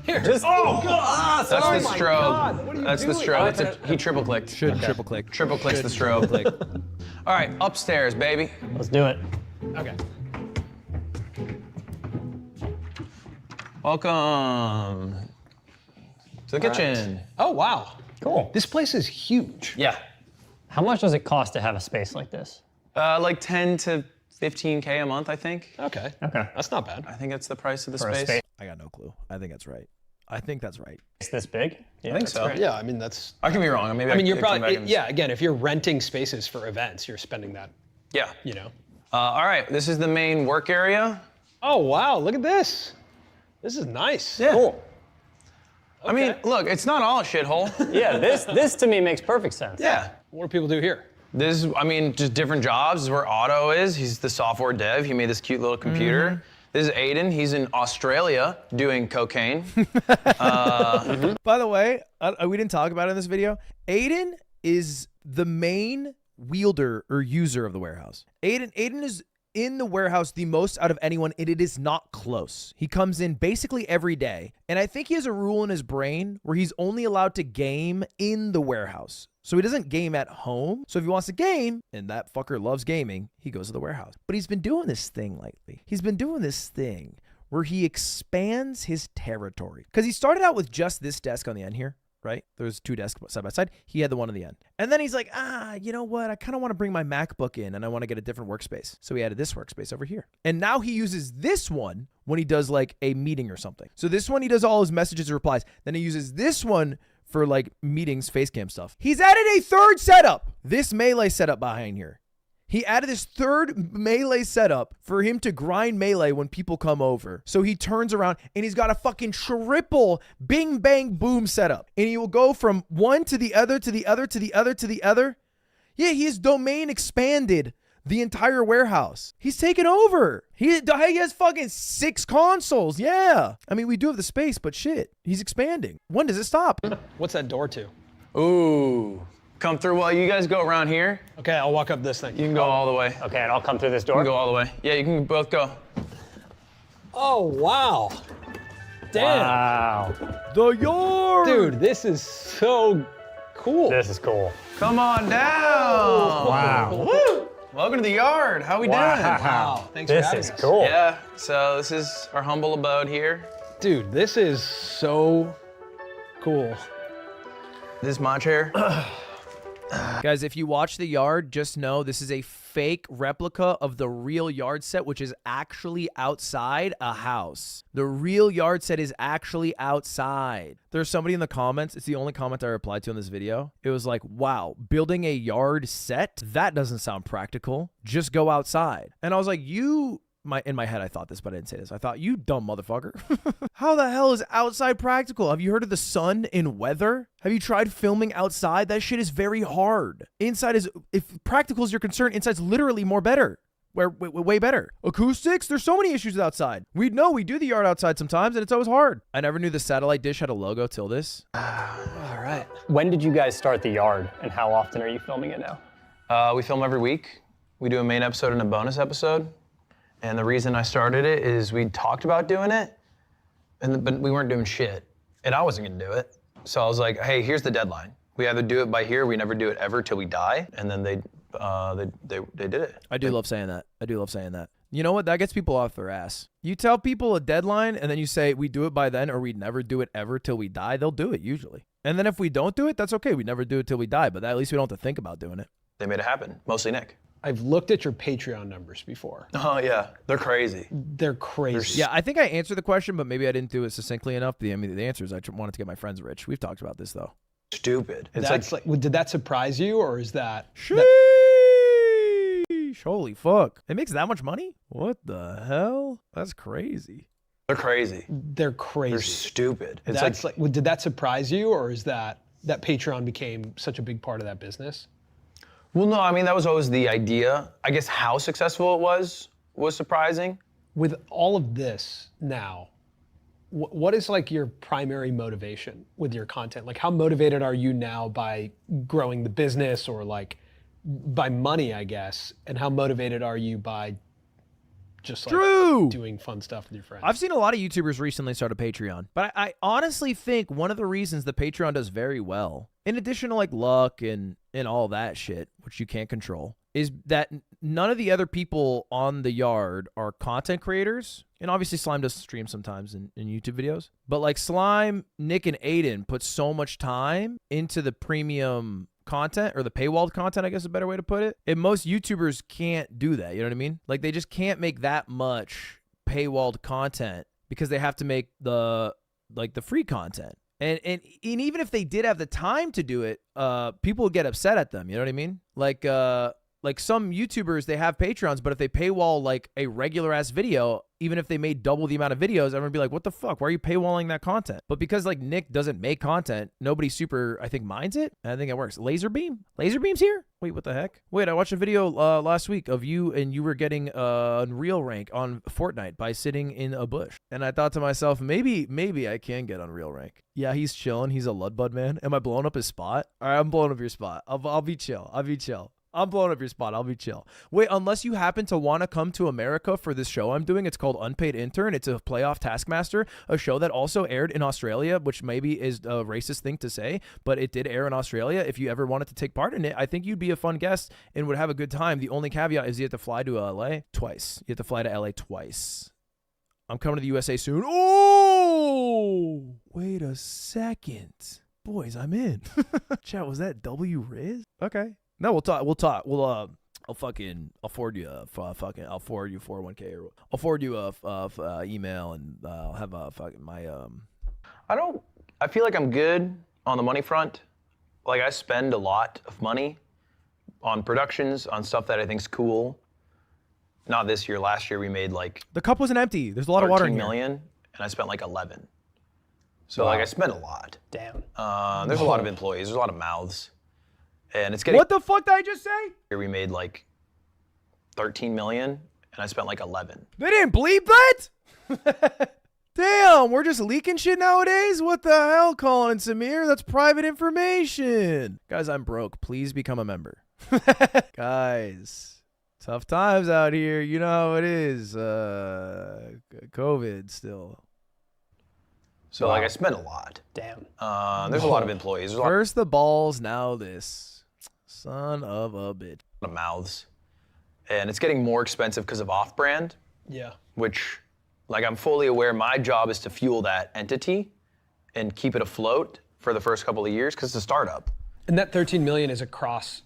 Speaker 3: Here.
Speaker 2: Oh God.
Speaker 1: That's the
Speaker 3: my
Speaker 1: strobe.
Speaker 3: God, what are you
Speaker 1: That's the
Speaker 3: doing?
Speaker 1: strobe. He triple clicked.
Speaker 5: Should triple click.
Speaker 1: Triple clicks the strobe. All right, upstairs, baby.
Speaker 2: Let's do it.
Speaker 3: Okay.
Speaker 1: Welcome to the kitchen.
Speaker 3: Oh wow.
Speaker 2: Cool.
Speaker 3: This place is huge.
Speaker 1: Yeah.
Speaker 2: How much does it cost to have a space like this?
Speaker 1: Like 10 to 15K a month, I think.
Speaker 3: Okay.
Speaker 2: Okay.
Speaker 3: That's not bad.
Speaker 1: I think that's the price of the
Speaker 2: For a
Speaker 1: space.
Speaker 2: space.
Speaker 5: I got no clue. I think that's right. I think that's right.
Speaker 2: It's this big? Yeah,
Speaker 1: I think so.
Speaker 3: Yeah, I mean that's.
Speaker 1: I can be wrong. Maybe
Speaker 3: I mean, you're
Speaker 1: could come
Speaker 3: probably
Speaker 1: back and-
Speaker 3: yeah. Again, if you're renting spaces for events, you're spending that.
Speaker 1: Yeah.
Speaker 3: You know.
Speaker 1: All right, this is the main work area.
Speaker 3: Oh wow! Look at this. This is nice.
Speaker 1: Yeah.
Speaker 2: Cool.
Speaker 1: I mean, look, it's not all a shithole.
Speaker 2: Yeah, this to me makes perfect sense.
Speaker 1: Yeah.
Speaker 3: What do people do here?
Speaker 1: This is, I mean, just different jobs. This is where Otto is. He's the software dev. He made this cute little computer. This is Aiden. He's in Australia doing cocaine.
Speaker 5: By the way, we didn't talk about it in this video. Aiden is the main wielder or user of the warehouse. Aiden is in the warehouse the most out of anyone, and it is not close. He comes in basically every day, and I think he has a rule in his brain where he's only allowed to game in the warehouse. So he doesn't game at home. So if he wants to game, and that fucker loves gaming, he goes to the warehouse. But he's been doing this thing lately. He's been doing this thing where he expands his territory. Because he started out with just this desk on the end here, right? There's two desks side by side. He had the one on the end. And then he's like, you know what? I kind of want to bring my MacBook in and I want to get a different workspace. So he added this workspace over here. And now he uses this one when he does like a meeting or something. So this one, he does all his messages and replies. Then he uses this one for like meetings, face cam stuff. He's added a third setup. This melee setup behind here. He added this third melee setup for him to grind melee when people come over. So he turns around and he's got a fucking triple bing bang boom setup. And he will go from one to the other, to the other, to the other, to the other. Yeah, his domain expanded the entire warehouse. He's taken over. He has fucking 6 consoles. Yeah. I mean, we do have the space, but shit, he's expanding. When does it stop?
Speaker 3: What's that door to?
Speaker 1: Ooh. Come through while you guys go around here.
Speaker 3: Okay, I'll walk up this thing.
Speaker 1: You can go all the way.
Speaker 2: Okay, and I'll come through this
Speaker 1: You
Speaker 2: door.
Speaker 1: can go all the way. Yeah, you can both go.
Speaker 3: Oh wow. Damn.
Speaker 2: Wow.
Speaker 5: The yard.
Speaker 3: Dude, this is so cool.
Speaker 2: This is cool.
Speaker 1: Come on down.
Speaker 2: Wow.
Speaker 1: Woo. Welcome to the yard. How we doing?
Speaker 3: Wow. Thanks for
Speaker 2: This
Speaker 3: having
Speaker 2: is
Speaker 3: us.
Speaker 2: cool.
Speaker 1: Yeah, so this is our humble abode here.
Speaker 3: Dude, this is so cool.
Speaker 1: This is my chair.
Speaker 5: Guys, if you watch The Yard, just know this is a fake replica of the real Yard set, which is actually outside a house. The real Yard set is actually outside. There's somebody in the comments, it's the only comment I replied to in this video. It was like, wow, building a Yard set? That doesn't sound practical. Just go outside. And I was like, in my head, I thought this, but I didn't say this. I thought, you dumb motherfucker. How the hell is outside practical? Have you heard of the sun in weather? Have you tried filming outside? That shit is very hard. Inside is, if practical is your concern, inside's literally more better. Way better. Acoustics? There's so many issues with outside. We do the Yard outside sometimes, and it's always hard. I never knew the satellite dish had a logo till this.
Speaker 3: All right.
Speaker 2: When did you guys start The Yard, and how often are you filming it now?
Speaker 1: We film every week. We do a main episode and a bonus episode. And the reason I started it is we talked about doing it, but we weren't doing shit. And I wasn't gonna do it. So I was like, hey, here's the deadline. We either do it by here, we never do it ever till we die. And then they did it.
Speaker 5: I do love saying that. I do love saying that. You know what? That gets people off their ass. You tell people a deadline and then you say, we do it by then, or we never do it ever till we die, they'll do it usually. And then if we don't do it, that's okay. We never do it till we die, but at least we don't have to think about doing it.
Speaker 1: They made it happen, mostly Nick.
Speaker 3: I've looked at your Patreon numbers before.
Speaker 1: Oh yeah, they're crazy.
Speaker 3: They're crazy.
Speaker 5: Yeah, I think I answered the question, but maybe I didn't do it succinctly enough. The answer is I wanted to get my friends rich. We've talked about this though.
Speaker 1: Stupid.
Speaker 3: It's like, did that surprise you, or is that?
Speaker 5: Sheesh, holy fuck. It makes that much money? What the hell? That's crazy.
Speaker 1: They're crazy.
Speaker 3: They're crazy.
Speaker 1: They're stupid. It's
Speaker 3: That's like, did that surprise you, or is that Patreon became such a big part of that business?
Speaker 1: Well, no, I mean, that was always the idea. I guess how successful it was surprising.
Speaker 3: With all of this now, what is like your primary motivation with your content? Like, how motivated are you now by growing the business, or like by money, I guess? And how motivated are you by just like doing fun stuff with your friends?
Speaker 5: I've seen a lot of YouTubers recently start a Patreon, but I honestly think one of the reasons the Patreon does very well, in addition to like luck and all that shit, which you can't control, is that none of the other people on The Yard are content creators. And obviously Slime does stream sometimes in YouTube videos, but like Slime, Nick, and Aiden put so much time into the premium content, or the paywalled content, I guess is a better way to put it. And most YouTubers can't do that, you know what I mean? Like they just can't make that much paywalled content because they have to make the free content. And even if they did have the time to do it, people would get upset at them, you know what I mean? Like some YouTubers, they have Patreons, but if they paywall like a regular ass video, even if they made double the amount of videos, everyone would be like, what the fuck? Why are you paywalling that content? But because like Nick doesn't make content, nobody super, I think, minds it. And I think it works. Laserbeam's here? Wait, what the heck? Wait, I watched a video last week of you, and you were getting Unreal rank on Fortnite by sitting in a bush. And I thought to myself, maybe I can get Unreal rank. Yeah, he's chilling. He's a Ludbud man. Am I blowing up his spot? All right, I'm blowing up your spot. I'll be chill. I'm blowing up your spot. I'll be chill. Wait, unless you happen to want to come to America for this show I'm doing. It's called Unpaid Intern. It's a playoff Taskmaster, a show that also aired in Australia, which maybe is a racist thing to say, but it did air in Australia. If you ever wanted to take part in it, I think you'd be a fun guest and would have a good time. The only caveat is you have to fly to LA twice. You have to fly to LA twice. I'm coming to the USA soon. Oh, wait a second. Boys, I'm in. Chat, was that W Riz? Okay. No, we'll talk. I'll forward you a 401k, or I'll forward you a email, and I'll have
Speaker 1: I feel like I'm good on the money front. Like I spend a lot of money on productions, on stuff that I think's cool. Not this year, last year we made like
Speaker 5: the cup wasn't empty. There's a lot of water in here.
Speaker 1: 13 million, and I spent like 11. So like I spent a lot.
Speaker 2: Damn.
Speaker 1: There's a lot of employees, there's a lot of mouths. And it's getting.
Speaker 5: What the fuck did I just say?
Speaker 1: Here we made like 13 million, and I spent like 11.
Speaker 5: They didn't bleep that? Damn, we're just leaking shit nowadays? What the hell, Colin and Samir? That's private information. Guys, I'm broke. Please become a member. Guys, tough times out here. You know how it is. COVID still.
Speaker 1: So like I spent a lot.
Speaker 2: Damn.
Speaker 1: There's a lot of employees. There's
Speaker 5: First the balls, now this. Son of a bitch.
Speaker 1: A lot of mouths. And it's getting more expensive because of off-brand.
Speaker 3: Yeah.
Speaker 1: Which, like I'm fully aware my job is to fuel that entity and keep it afloat for the first couple of years because it's a startup.
Speaker 3: And that 13 million is across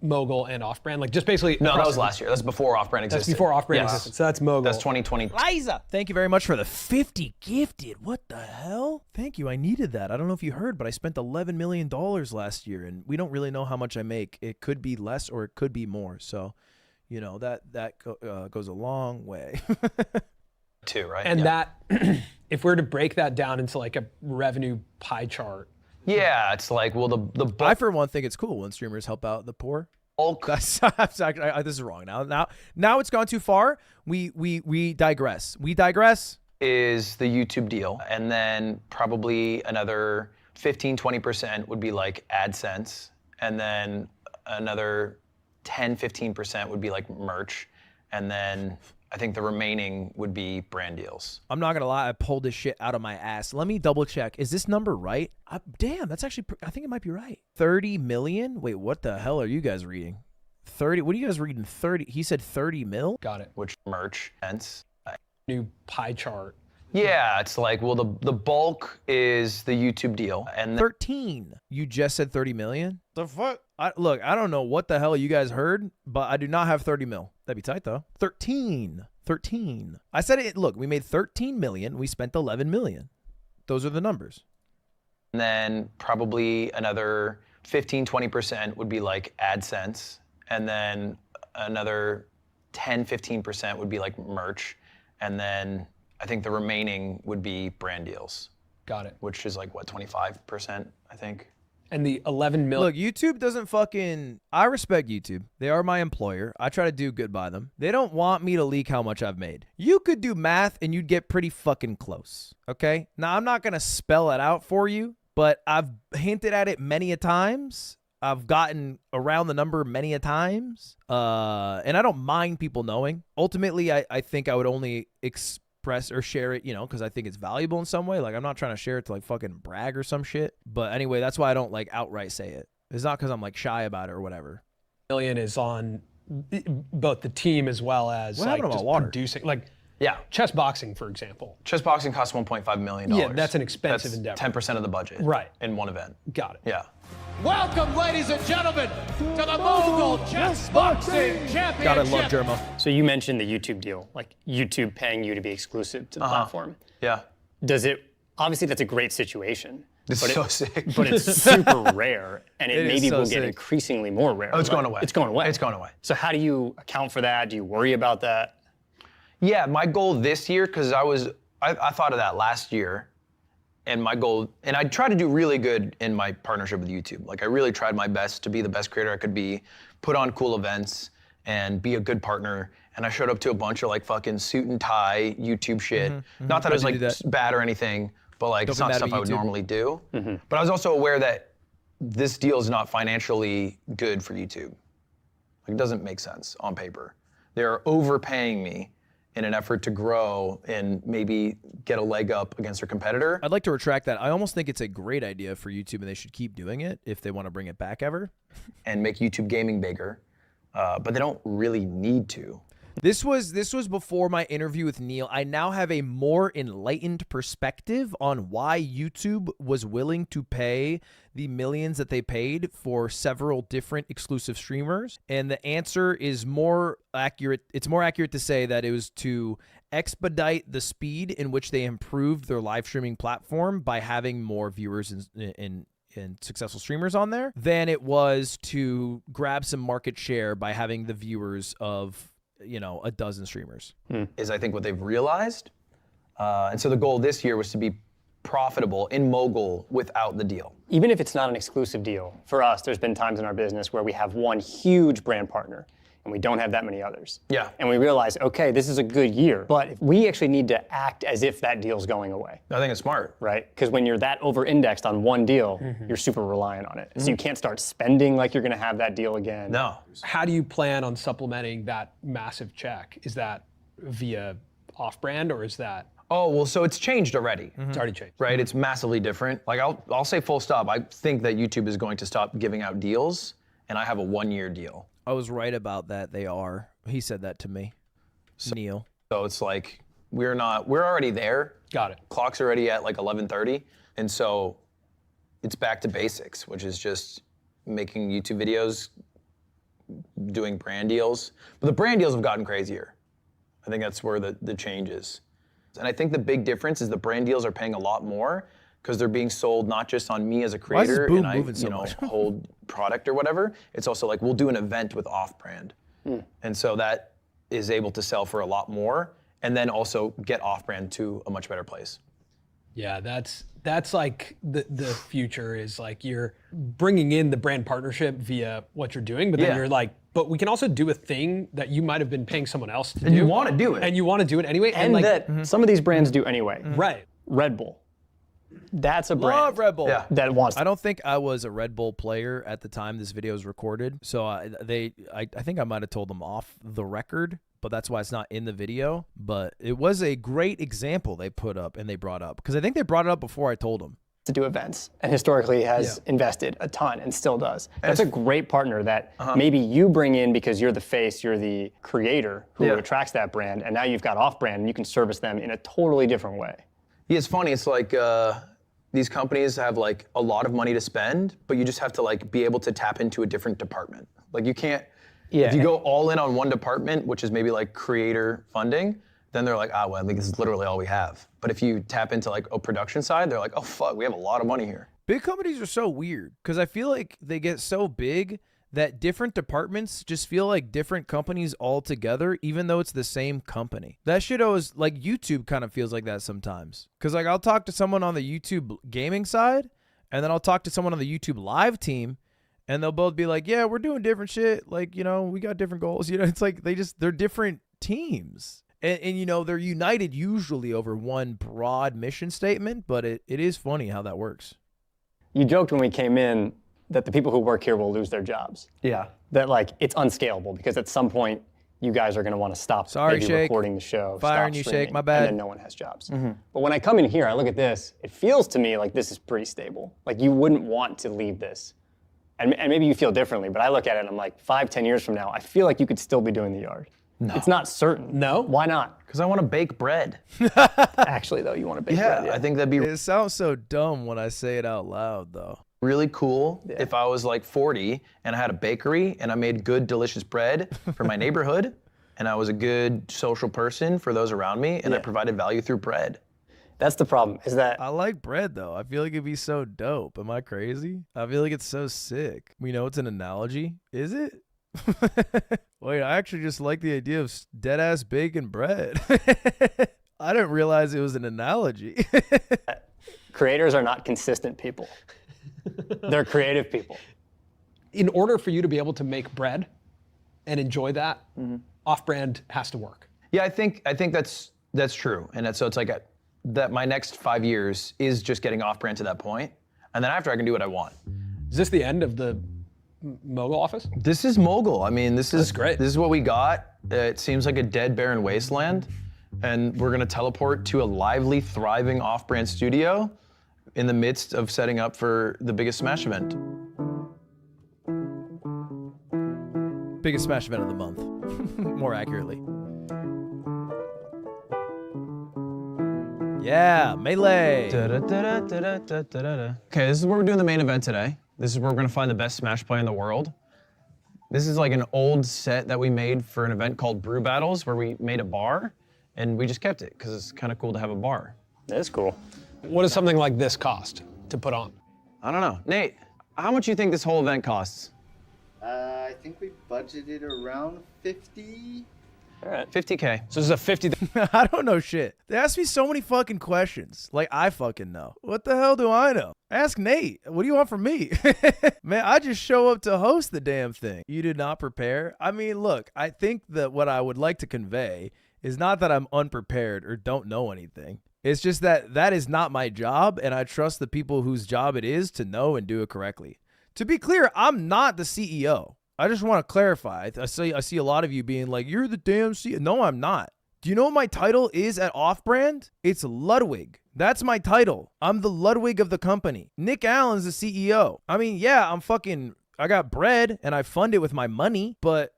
Speaker 3: Mogul and off-brand, like just basically.
Speaker 1: No, that was last year. That's before off-brand existed.
Speaker 3: That's before off-brand existed. So that's Mogul.
Speaker 1: That's 2020.
Speaker 5: Liza, thank you very much for the 50 gifted. What the hell? Thank you. I needed that. I don't know if you heard, but I spent $11 million last year, and we don't really know how much I make. It could be less or it could be more. So, you know, that goes a long way.
Speaker 1: Too, right?
Speaker 3: And that, if we're to break that down into like a revenue pie chart.
Speaker 1: Yeah, it's like, well, the
Speaker 5: I for one think it's cool when streamers help out the poor. This is wrong. Now it's gone too far. We digress. We digress.
Speaker 1: Is the YouTube deal, and then probably another 15-20% would be like AdSense, and then another 10-15% would be like merch, and then I think the remaining would be brand deals.
Speaker 5: I'm not gonna lie, I pulled this shit out of my ass. Let me double check. Is this number right? Damn, that's actually, I think it might be right. 30 million? Wait, what the hell are you guys reading? 30, what are you guys reading? 30, he said 30 mil?
Speaker 3: Got it.
Speaker 1: Which merch, hence.
Speaker 3: New pie chart.
Speaker 1: Yeah, it's like, well, the bulk is the YouTube deal. And
Speaker 5: 13. You just said 30 million? The fuck? Look, I don't know what the hell you guys heard, but I do not have 30 mil. That'd be tight though. 13. I said it, look, we made 13 million. We spent 11 million. Those are the numbers.
Speaker 1: And then probably another 15-20% would be like AdSense. And then another 10-15% would be like merch. And then I think the remaining would be brand deals.
Speaker 3: Got it.
Speaker 1: Which is like, what, 25%, I think?
Speaker 3: And the 11 million.
Speaker 5: Look, YouTube doesn't fucking... I respect YouTube. They are my employer. I try to do good by them. They don't want me to leak how much I've made. You could do math and you'd get pretty fucking close, okay? Now, I'm not going to spell it out for you, but I've hinted at it many a times. I've gotten around the number many a times. And I don't mind people knowing. Ultimately, I think I would only express or share it, you know, because I think it's valuable in some way. Like, I'm not trying to share it to like fucking brag or some shit. But anyway, that's why I don't like outright say it. It's not because I'm like shy about it or whatever.
Speaker 3: Million is on both the team as well as
Speaker 5: what
Speaker 3: like
Speaker 5: happened to
Speaker 3: just
Speaker 5: my water?
Speaker 3: producing. Like,
Speaker 1: yeah,
Speaker 3: chess boxing, for example.
Speaker 1: Chess boxing costs $1.5 million.
Speaker 3: Yeah, that's an expensive endeavor.
Speaker 1: 10% of the budget.
Speaker 3: Right.
Speaker 1: In one event.
Speaker 3: Got it.
Speaker 1: Yeah.
Speaker 8: Welcome, ladies and gentlemen, to the Mogul Chess Boxing Championship.
Speaker 5: God, I love Jermo.
Speaker 2: So you mentioned the YouTube deal, like YouTube paying you to be exclusive to the platform.
Speaker 1: Yeah.
Speaker 2: Does it, obviously that's a great situation.
Speaker 1: This is so sick.
Speaker 2: But it's super rare, and it maybe
Speaker 5: so
Speaker 2: will
Speaker 5: sick.
Speaker 2: get increasingly more rare.
Speaker 1: Oh, it's going away.
Speaker 2: It's going away.
Speaker 1: It's going away.
Speaker 2: So how do you account for that? Do you worry about that?
Speaker 1: Yeah, my goal this year, because I thought of that last year, and my goal, and I tried to do really good in my partnership with YouTube. Like, I really tried my best to be the best creator I could be, put on cool events, and be a good partner. And I showed up to a bunch of like fucking suit and tie YouTube shit. Not that it was like bad or anything, but like it's not stuff I would normally do. But I was also aware that this deal is not financially good for YouTube. Like, it doesn't make sense on paper. They're overpaying me in an effort to grow and maybe get a leg up against their competitor.
Speaker 5: I'd like to retract that. I almost think it's a great idea for YouTube, and they should keep doing it if they want to bring it back ever.
Speaker 1: And make YouTube gaming bigger, but they don't really need to.
Speaker 5: This was before my interview with Neil. I now have a more enlightened perspective on why YouTube was willing to pay the millions that they paid for several different exclusive streamers. And the answer is more accurate. It's more accurate to say that it was to expedite the speed in which they improved their live streaming platform by having more viewers and successful streamers on there than it was to grab some market share by having the viewers of, you know, a dozen streamers.
Speaker 1: Is I think what they've realized. And so the goal this year was to be profitable in Mogul without the deal.
Speaker 2: Even if it's not an exclusive deal, for us, there's been times in our business where we have one huge brand partner and we don't have that many others.
Speaker 1: Yeah.
Speaker 2: And we realize, okay, this is a good year, but we actually need to act as if that deal's going away.
Speaker 1: I think it's smart.
Speaker 2: Right? Because when you're that over-indexed on one deal, you're super reliant on it. So you can't start spending like you're gonna have that deal again.
Speaker 1: No.
Speaker 3: How do you plan on supplementing that massive check? Is that via off-brand or is that?
Speaker 1: Oh, well, so it's changed already.
Speaker 3: It's already changed.
Speaker 1: Right? It's massively different. Like, I'll say full stop. I think that YouTube is going to stop giving out deals, and I have a 1-year deal.
Speaker 5: I was right about that. They are. He said that to me. Neil.
Speaker 1: So it's like, we're already there.
Speaker 3: Got it.
Speaker 1: Clock's already at like 11:30. And so it's back to basics, which is just making YouTube videos, doing brand deals. But the brand deals have gotten crazier. I think that's where the change is. And I think the big difference is the brand deals are paying a lot more because they're being sold not just on me as a
Speaker 5: Why is this
Speaker 1: creator
Speaker 5: boom
Speaker 1: and I,
Speaker 5: moving so much?
Speaker 1: hold product or whatever. It's also like we'll do an event with off-brand. And so that is able to sell for a lot more and then also get off-brand to a much better place.
Speaker 3: Yeah, that's like the future is like you're bringing in the brand partnership via what you're doing, but then you're like, but we can also do a thing that you might have been paying someone else to do.
Speaker 1: And you want to do it.
Speaker 3: And you want to do it anyway.
Speaker 2: And
Speaker 3: like,
Speaker 2: that some of these brands do anyway.
Speaker 3: Right.
Speaker 2: Red Bull. That's a brand
Speaker 5: Love Red Bull.
Speaker 1: Yeah.
Speaker 2: that wants
Speaker 5: I don't think I was a Red Bull player at the time this video was recorded. So I think I might have told them off the record, but that's why it's not in the video. But it was a great example they put up and they brought up because I think they brought it up before I told them.
Speaker 2: to do events and historically has invested a ton and still does. That's a great partner that maybe you bring in because you're the face, you're the creator who attracts that brand, and now you've got off-brand and you can service them in a totally different way.
Speaker 1: Yeah, it's funny. It's like these companies have like a lot of money to spend, but you just have to like be able to tap into a different department. Like you can't, if you go all in on one department, which is maybe like creator funding, then they're like, well, I think this is literally all we have. But if you tap into like a production side, they're like, oh fuck, we have a lot of money here.
Speaker 5: Big companies are so weird because I feel like they get so big that different departments just feel like different companies altogether, even though it's the same company. That shit always, like YouTube kind of feels like that sometimes. Because like I'll talk to someone on the YouTube gaming side, and then I'll talk to someone on the YouTube live team, and they'll both be like, yeah, we're doing different shit. Like, you know, we got different goals. You know, it's like they're different teams. And you know, they're united usually over one broad mission statement, but it is funny how that works.
Speaker 2: You joked when we came in that the people who work here will lose their jobs.
Speaker 1: Yeah.
Speaker 2: That like it's unscalable because at some point you guys are going to want to stop
Speaker 5: Sorry,
Speaker 2: maybe
Speaker 5: Shake.
Speaker 2: recording the show,
Speaker 5: Firing
Speaker 2: stop
Speaker 5: you,
Speaker 2: streaming,
Speaker 5: Shake, my bad.
Speaker 2: and then no one has jobs. But when I come in here, I look at this, it feels to me like this is pretty stable. Like you wouldn't want to leave this. And maybe you feel differently, but I look at it and I'm like 5-10 years from now, I feel like you could still be doing the yard. No. It's not certain.
Speaker 3: No?
Speaker 2: Why not?
Speaker 1: Because I want to bake bread.
Speaker 2: Actually, though, you want to bake bread.
Speaker 1: I think that'd be
Speaker 5: It sounds so dumb when I say it out loud, though.
Speaker 1: really cool if I was like 40 and I had a bakery and I made good, delicious bread for my neighborhood and I was a good social person for those around me and I provided value through bread.
Speaker 2: That's the problem, is that
Speaker 5: I like bread, though. I feel like it'd be so dope. Am I crazy? I feel like it's so sick. We know it's an analogy. Is it? Wait, I actually just like the idea of dead-ass bacon bread. I didn't realize it was an analogy.
Speaker 2: creators are not consistent people. They're creative people.
Speaker 3: In order for you to be able to make bread and enjoy that, off-brand has to work.
Speaker 1: Yeah, I think that's true. And so it's like that my next 5 years is just getting off-brand to that point. And then after I can do what I want.
Speaker 3: Is this the end of the mogul office?
Speaker 1: This is mogul. I mean, this is
Speaker 3: great.
Speaker 1: This is what we got. It seems like a dead, barren wasteland. And we're gonna teleport to a lively, thriving off-brand studio in the midst of setting up for the biggest Smash event.
Speaker 5: Biggest Smash event of the month, more accurately. Yeah, Melee.
Speaker 1: Okay, this is where we're doing the main event today. This is where we're gonna find the best Smash player in the world. This is like an old set that we made for an event called Brew Battles, where we made a bar, and we just kept it because it's kind of cool to have a bar.
Speaker 2: That is cool.
Speaker 3: What does something like this cost to put on?
Speaker 1: I don't know. Nate, how much do you think this whole event costs?
Speaker 10: I think we budgeted around 50.
Speaker 2: All right.
Speaker 1: 50K.
Speaker 3: So this is a 50.
Speaker 5: I don't know shit. They ask me so many fucking questions. Like, I fucking know. What the hell do I know? Ask Nate. What do you want from me? Man, I just show up to host the damn thing. You did not prepare? I mean, look, I think that what I would like to convey is not that I'm unprepared or don't know anything. It's just that that is not my job, and I trust the people whose job it is to know and do it correctly. To be clear, I'm not the CEO. I just want to clarify. I see a lot of you being like, you're the damn CEO. No, I'm not. Do you know what my title is at Off-Brand? It's Ludwig. That's my title. I'm the Ludwig of the company. Nick Allen's the CEO. I mean, yeah, I got bread and I fund it with my money, but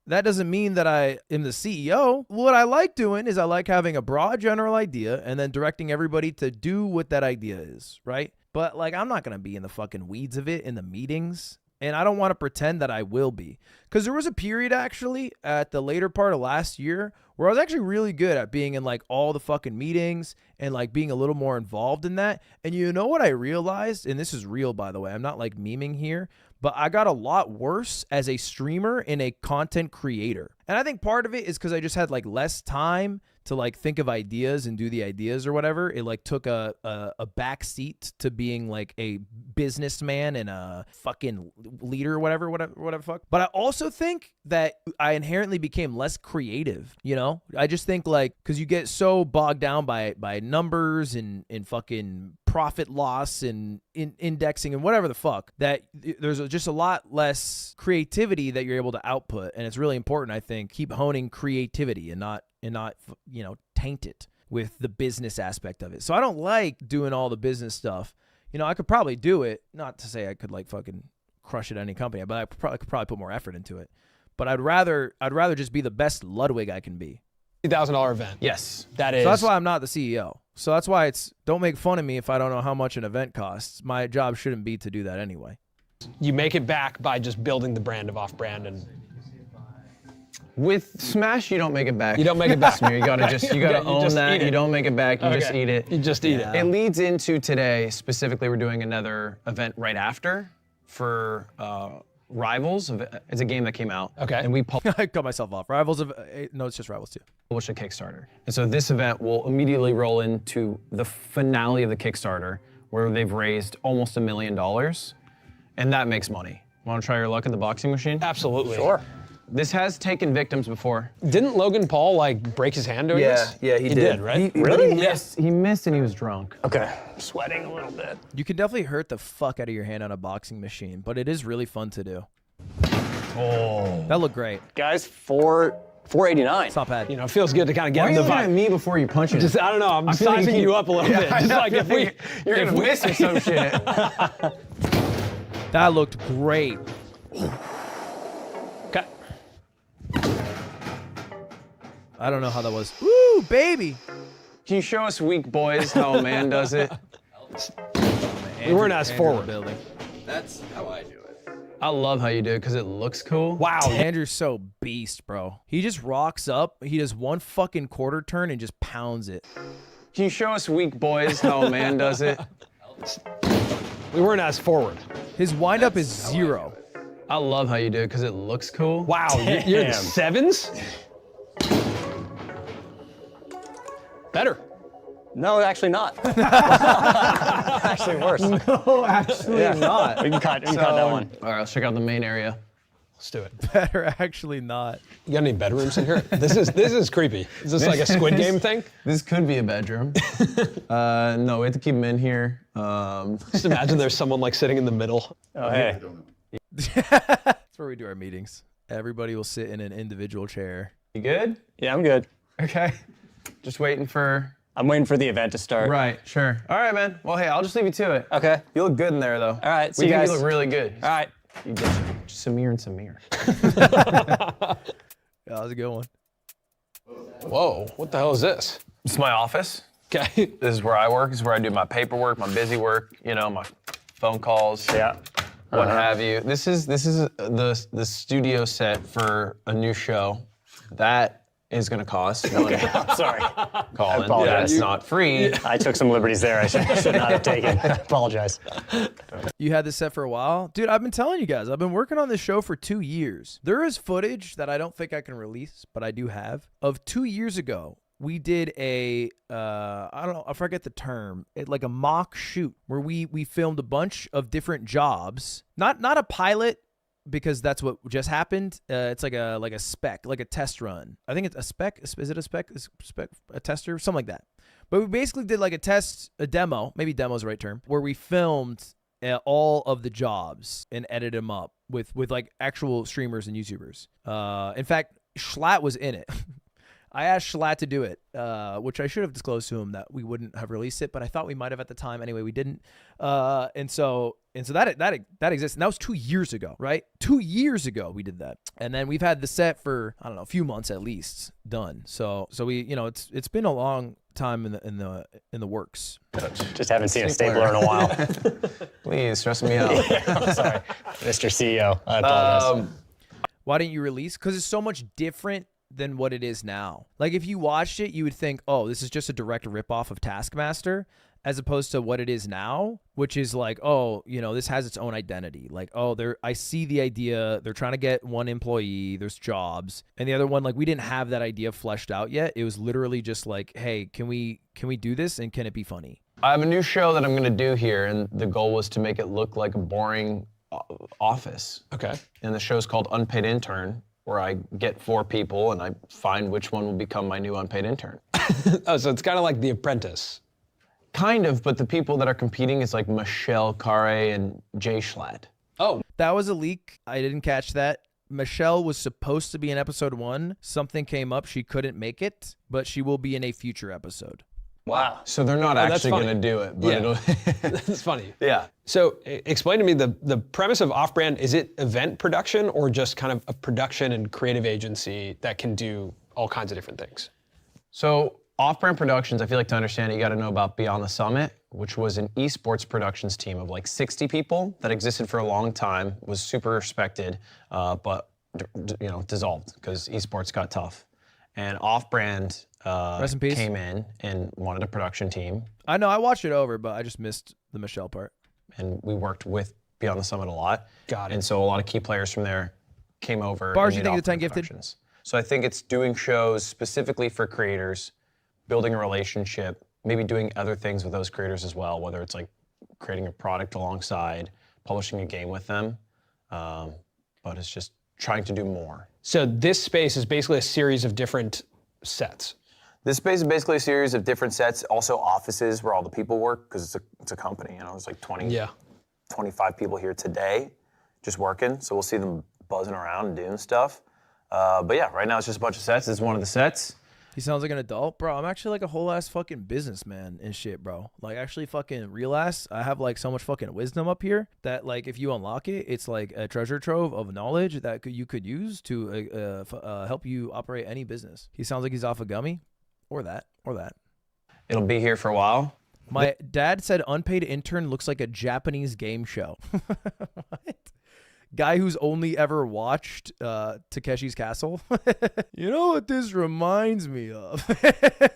Speaker 5: that doesn't mean that I am the CEO. What I like doing is I like having a broad general idea and then directing everybody to do what that idea is, right? But like, I'm not going to be in the fucking weeds of it in the meetings. And I don't want to pretend that I will be. Because there was a period actually at the later part of last year where I was actually really good at being in like all the fucking meetings and like being a little more involved in that. And you know what I realized? And this is real, by the way. I'm not like memeing here, but I got a lot worse as a streamer and a content creator. And I think part of it is because I just had like less time to like think of ideas and do the ideas or whatever. It like took a back seat to being like a businessman and a fucking leader or whatever fuck. But I also think that I inherently became less creative, you know? I just think like, cause you get so bogged down by numbers and fucking profit loss and indexing and whatever the fuck, that there's just a lot less creativity that you're able to output. And it's really important, I think, keep honing creativity and not, you know, taint it with the business aspect of it. So I don't like doing all the business stuff. You know, I could probably do it. Not to say I could like fucking crush it at any company, but I could probably put more effort into it. But I'd rather just be the best Ludwig I can be.
Speaker 3: $50,000 event.
Speaker 1: Yes.
Speaker 3: That is.
Speaker 5: So that's why I'm not the CEO. So that's why don't make fun of me if I don't know how much an event costs. My job shouldn't be to do that anyway.
Speaker 3: You make it back by just building the brand of Off-Brand and.
Speaker 1: With Smash, you don't make it back.
Speaker 3: You don't make it back.
Speaker 1: You gotta own that. You don't make it back. You just eat it.
Speaker 3: You just eat it.
Speaker 1: It leads into today. Specifically, we're doing another event right after for Rivals. It's a game that came out.
Speaker 3: Okay.
Speaker 1: And we
Speaker 5: I cut myself off. No, it's just Rivals 2.
Speaker 1: published a Kickstarter. And so this event will immediately roll into the finale of the Kickstarter, where they've raised almost $1 million, and that makes money. Want to try your luck at the boxing machine?
Speaker 3: Absolutely.
Speaker 1: Sure. This has taken victims before.
Speaker 3: Didn't Logan Paul like break his hand doing this?
Speaker 1: Yeah, he
Speaker 3: did, right?
Speaker 1: Really? He missed and he was drunk.
Speaker 2: Okay, I'm sweating a little bit.
Speaker 5: You can definitely hurt the fuck out of your hand on a boxing machine, but it is really fun to do.
Speaker 1: Oh.
Speaker 5: That looked great.
Speaker 2: Guys, 489.
Speaker 5: It's not bad.
Speaker 3: You know, it feels good to kind of get in the
Speaker 1: Why are you looking
Speaker 3: vibe.
Speaker 1: at me before you punch it?
Speaker 3: Just, I don't know, I'm sizing you up a little bit. Just like if we,
Speaker 1: You're gonna miss or some shit.
Speaker 5: That looked great.
Speaker 3: Okay.
Speaker 5: I don't know how that was. Woo, baby.
Speaker 1: Can you show us weak boys how a man does it?
Speaker 3: We weren't as forward.
Speaker 5: Building.
Speaker 11: That's how I do it.
Speaker 1: I love how you do it because it looks cool.
Speaker 3: Wow.
Speaker 5: Andrew's so beast, bro. He just rocks up. He does one fucking quarter turn and just pounds it.
Speaker 1: Can you show us weak boys how a man does it?
Speaker 3: We weren't as forward.
Speaker 5: His windup is 0.
Speaker 1: I love how you do it because it looks cool.
Speaker 3: Wow, you're in the sevens? Better.
Speaker 2: No, actually not. Actually worse.
Speaker 1: No, actually not.
Speaker 2: We can cut that one.
Speaker 1: All right, let's check out the main area.
Speaker 3: Let's do it.
Speaker 5: Better actually not.
Speaker 3: You got any bedrooms in here? This is creepy. Is this like a Squid Game thing?
Speaker 1: This could be a bedroom. No, we have to keep him in here.
Speaker 3: Just imagine there's someone like sitting in the middle.
Speaker 2: Oh, hey.
Speaker 5: That's where we do our meetings. Everybody will sit in an individual chair.
Speaker 1: You good?
Speaker 2: Yeah, I'm good.
Speaker 1: Okay. Just waiting for...
Speaker 2: I'm waiting for the event to start.
Speaker 1: Right, sure. All right, man. Well, hey, I'll just leave you to it.
Speaker 2: Okay.
Speaker 1: You look good in there, though.
Speaker 2: All right, see
Speaker 1: we
Speaker 2: you
Speaker 1: think
Speaker 2: guys.
Speaker 1: You look really good.
Speaker 2: All right.
Speaker 1: You did. Samir and Samir.
Speaker 5: Yeah, that was a good one.
Speaker 3: Whoa, what the hell is this?
Speaker 1: It's my office.
Speaker 3: Okay.
Speaker 1: This is where I work. This is where I do my paperwork, my busy work, you know, my phone calls.
Speaker 2: Yeah.
Speaker 1: What have you. This is the studio set for a new show. That is gonna cost. No,
Speaker 2: I'm sorry.
Speaker 1: Colin,
Speaker 2: apologize.
Speaker 1: that's not free.
Speaker 2: I took some liberties there I should not have taken. I apologize.
Speaker 5: You had this set for a while? Dude, I've been telling you guys, I've been working on this show for 2 years. There is footage that I don't think I can release, but I do have, of 2 years ago. We did I don't know, I forget the term, like a mock shoot where we filmed a bunch of different jobs. Not a pilot, because that's what just happened. It's like a spec, like a test run. I think it's a spec. Is it a spec? A tester? Something like that. But we basically did like a demo, maybe demo is the right term, where we filmed all of the jobs and edited them up with like actual streamers and YouTubers. In fact, Schlatt was in it. I asked Schlatt to do it, which I should have disclosed to him that we wouldn't have released it, but I thought we might have at the time. Anyway, we didn't. And so that exists. And that was 2 years ago, right? 2 years ago we did that. And then we've had the set for, I don't know, a few months at least done. So we, you know, it's been a long time in the works?
Speaker 2: Just haven't seen a stapler in a while.
Speaker 1: Please, stress me out.
Speaker 2: I'm sorry, Mr. CEO. I apologize.
Speaker 5: Why didn't you release? Because it's so much different than what it is now. Like if you watched it, you would think, oh, this is just a direct ripoff of Taskmaster, as opposed to what it is now, which is like, oh, you know, this has its own identity. Like, oh, I see the idea. They're trying to get one employee. There's jobs, and the other one, like, we didn't have that idea fleshed out yet. It was literally just like, hey, can we do this, and can it be funny?
Speaker 1: I have a new show that I'm gonna do here, and the goal was to make it look like a boring office.
Speaker 3: Okay.
Speaker 1: And the show's called Unpaid Intern, where I get 4 people and I find which one will become my new unpaid intern.
Speaker 3: Oh, so it's kind of like The Apprentice.
Speaker 1: Kind of, but the people that are competing is like Michelle Carre and Jay Schlatt.
Speaker 3: Oh.
Speaker 5: That was a leak. I didn't catch that. Michelle was supposed to be in episode 1. Something came up. She couldn't make it, but she will be in a future episode.
Speaker 3: Wow.
Speaker 1: So they're not actually going to do it, but it'll...
Speaker 3: That's funny.
Speaker 1: Yeah.
Speaker 3: So explain to me the premise of Off-Brand. Is it event production or just kind of a production and creative agency that can do all kinds of different things?
Speaker 1: So Off-Brand Productions, I feel like to understand it, you got to know about Beyond the Summit, which was an esports productions team of like 60 people that existed for a long time, was super respected, but dissolved because esports got tough. And Off-Brand
Speaker 5: Rest in peace.
Speaker 1: came in and wanted a production team.
Speaker 5: I know, I watched it over, but I just missed the Michelle part.
Speaker 1: And we worked with Beyond the Summit a lot.
Speaker 3: Got it.
Speaker 1: And so a lot of key players from there came over.
Speaker 5: Bars,
Speaker 1: and
Speaker 5: you
Speaker 1: did
Speaker 5: think of the 10
Speaker 1: Off-Brand
Speaker 5: Gifted?
Speaker 1: Productions. So I think it's doing shows specifically for creators, building a relationship, maybe doing other things with those creators as well, whether it's like creating a product alongside, publishing a game with them, but it's just trying to do more.
Speaker 3: So this space is basically a series of different sets.
Speaker 1: This space is basically a series of different sets, also offices where all the people work, because it's a company, there's like 25 people here today just working, so we'll see them buzzing around and doing stuff. But yeah, right now it's just a bunch of sets. This is one of the sets.
Speaker 5: He sounds like an adult. Bro, I'm actually like a whole ass fucking businessman and shit, bro. Like actually fucking real ass. I have like so much fucking wisdom up here that like if you unlock it, it's like a treasure trove of knowledge that you could use to help you operate any business. He sounds like he's off a gummy or that.
Speaker 1: It'll be here for a while.
Speaker 5: My dad said Unpaid Intern looks like a Japanese game show. What? Guy who's only ever watched Takeshi's Castle. You know what this reminds me of?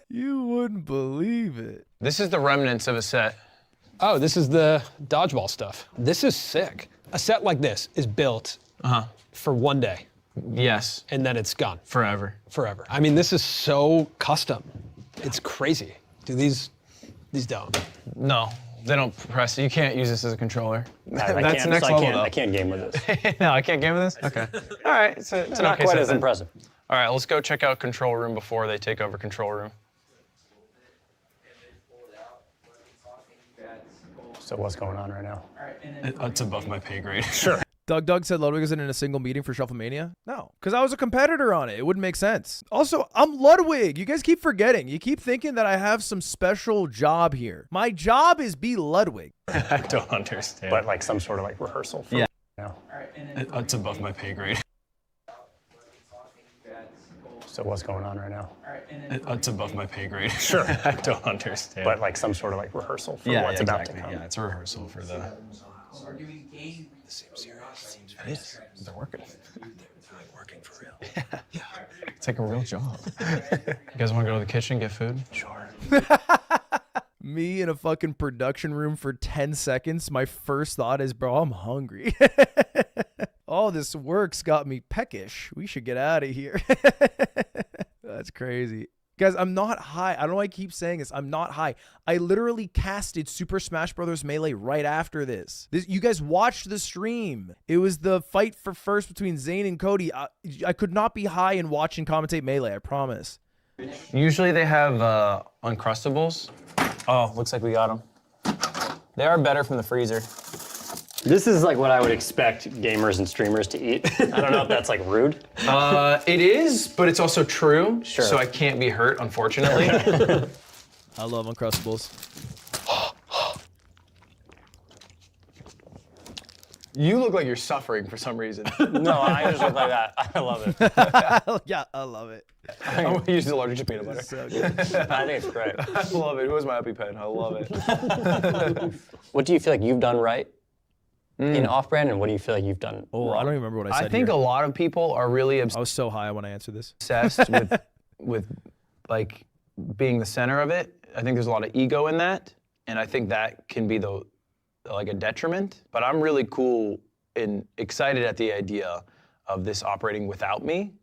Speaker 5: You wouldn't believe it.
Speaker 1: This is the remnants of a set.
Speaker 3: Oh, this is the dodgeball stuff. This is sick. A set like this is built for one day.
Speaker 1: Yes.
Speaker 3: And then it's gone.
Speaker 1: Forever.
Speaker 3: Forever. I mean, this is so custom. It's crazy. Do these don't?
Speaker 1: No. They don't press it. You can't use this as a controller.
Speaker 2: No,
Speaker 1: That's the next level, though.
Speaker 2: I can't game with this.
Speaker 1: No, I can't game with this? Okay. All right. It's an
Speaker 2: not
Speaker 1: okay
Speaker 2: quite
Speaker 1: set
Speaker 2: as
Speaker 1: then.
Speaker 2: impressive.
Speaker 1: All right, let's go check out control room before they take over control room.
Speaker 2: So what's going on right now?
Speaker 1: It's above my pay grade.
Speaker 2: Sure.
Speaker 5: Doug said Ludwig isn't in a single meeting for Shufflemania. No, because I was a competitor on it. It wouldn't make sense. Also, I'm Ludwig. You guys keep forgetting. You keep thinking that I have some special job here. My job is be Ludwig.
Speaker 1: I don't understand.
Speaker 2: But like some sort of like rehearsal for now.
Speaker 1: It's above my pay grade.
Speaker 2: So what's going on right now?
Speaker 1: It's above my pay grade.
Speaker 2: Sure.
Speaker 1: I don't understand.
Speaker 2: But like some sort of like rehearsal for what's about to come.
Speaker 1: Yeah, it's a rehearsal for the... Seems serious. It is. They're working. They're working for real. Yeah. It's like a real job. You guys want to go to the kitchen, get food? Sure.
Speaker 5: Me in a fucking production room for 10 seconds. My first thought is, bro, I'm hungry. All this work's got me peckish. We should get out of here. That's crazy. Guys, I'm not high. I don't know why I keep saying this. I'm not high. I literally casted Super Smash Bros. Melee right after this. You guys watched the stream. It was the fight for first between Zayn and Cody. I could not be high and watch and commentate Melee, I promise.
Speaker 1: Usually they have Uncrustables. Oh, looks like we got them. They are better from the freezer.
Speaker 2: This is like what I would expect gamers and streamers to eat. I don't know if that's like rude.
Speaker 1: It is, but it's also true.
Speaker 2: Sure.
Speaker 1: So I can't be hurt, unfortunately.
Speaker 5: I love Uncrustables.
Speaker 1: You look like you're suffering for some reason.
Speaker 2: No, I just look like that. I love it.
Speaker 5: Yeah, I love it.
Speaker 1: I'm gonna use the largest peanut butter.
Speaker 5: So good.
Speaker 2: I think it's great.
Speaker 1: I love it. Who was my EpiPen? I love it.
Speaker 2: What do you feel like you've done right in off-brand, and what do you feel like you've done
Speaker 5: Oh,
Speaker 2: wrong?
Speaker 5: I don't even remember what I said
Speaker 1: I think
Speaker 5: here.
Speaker 1: a lot of people are really
Speaker 5: I was so high when I answered this.
Speaker 1: obsessed with like being the center of it. I think there's a lot of ego in that, and I think that can be like a detriment. But I'm really cool and excited at the idea of this operating without me,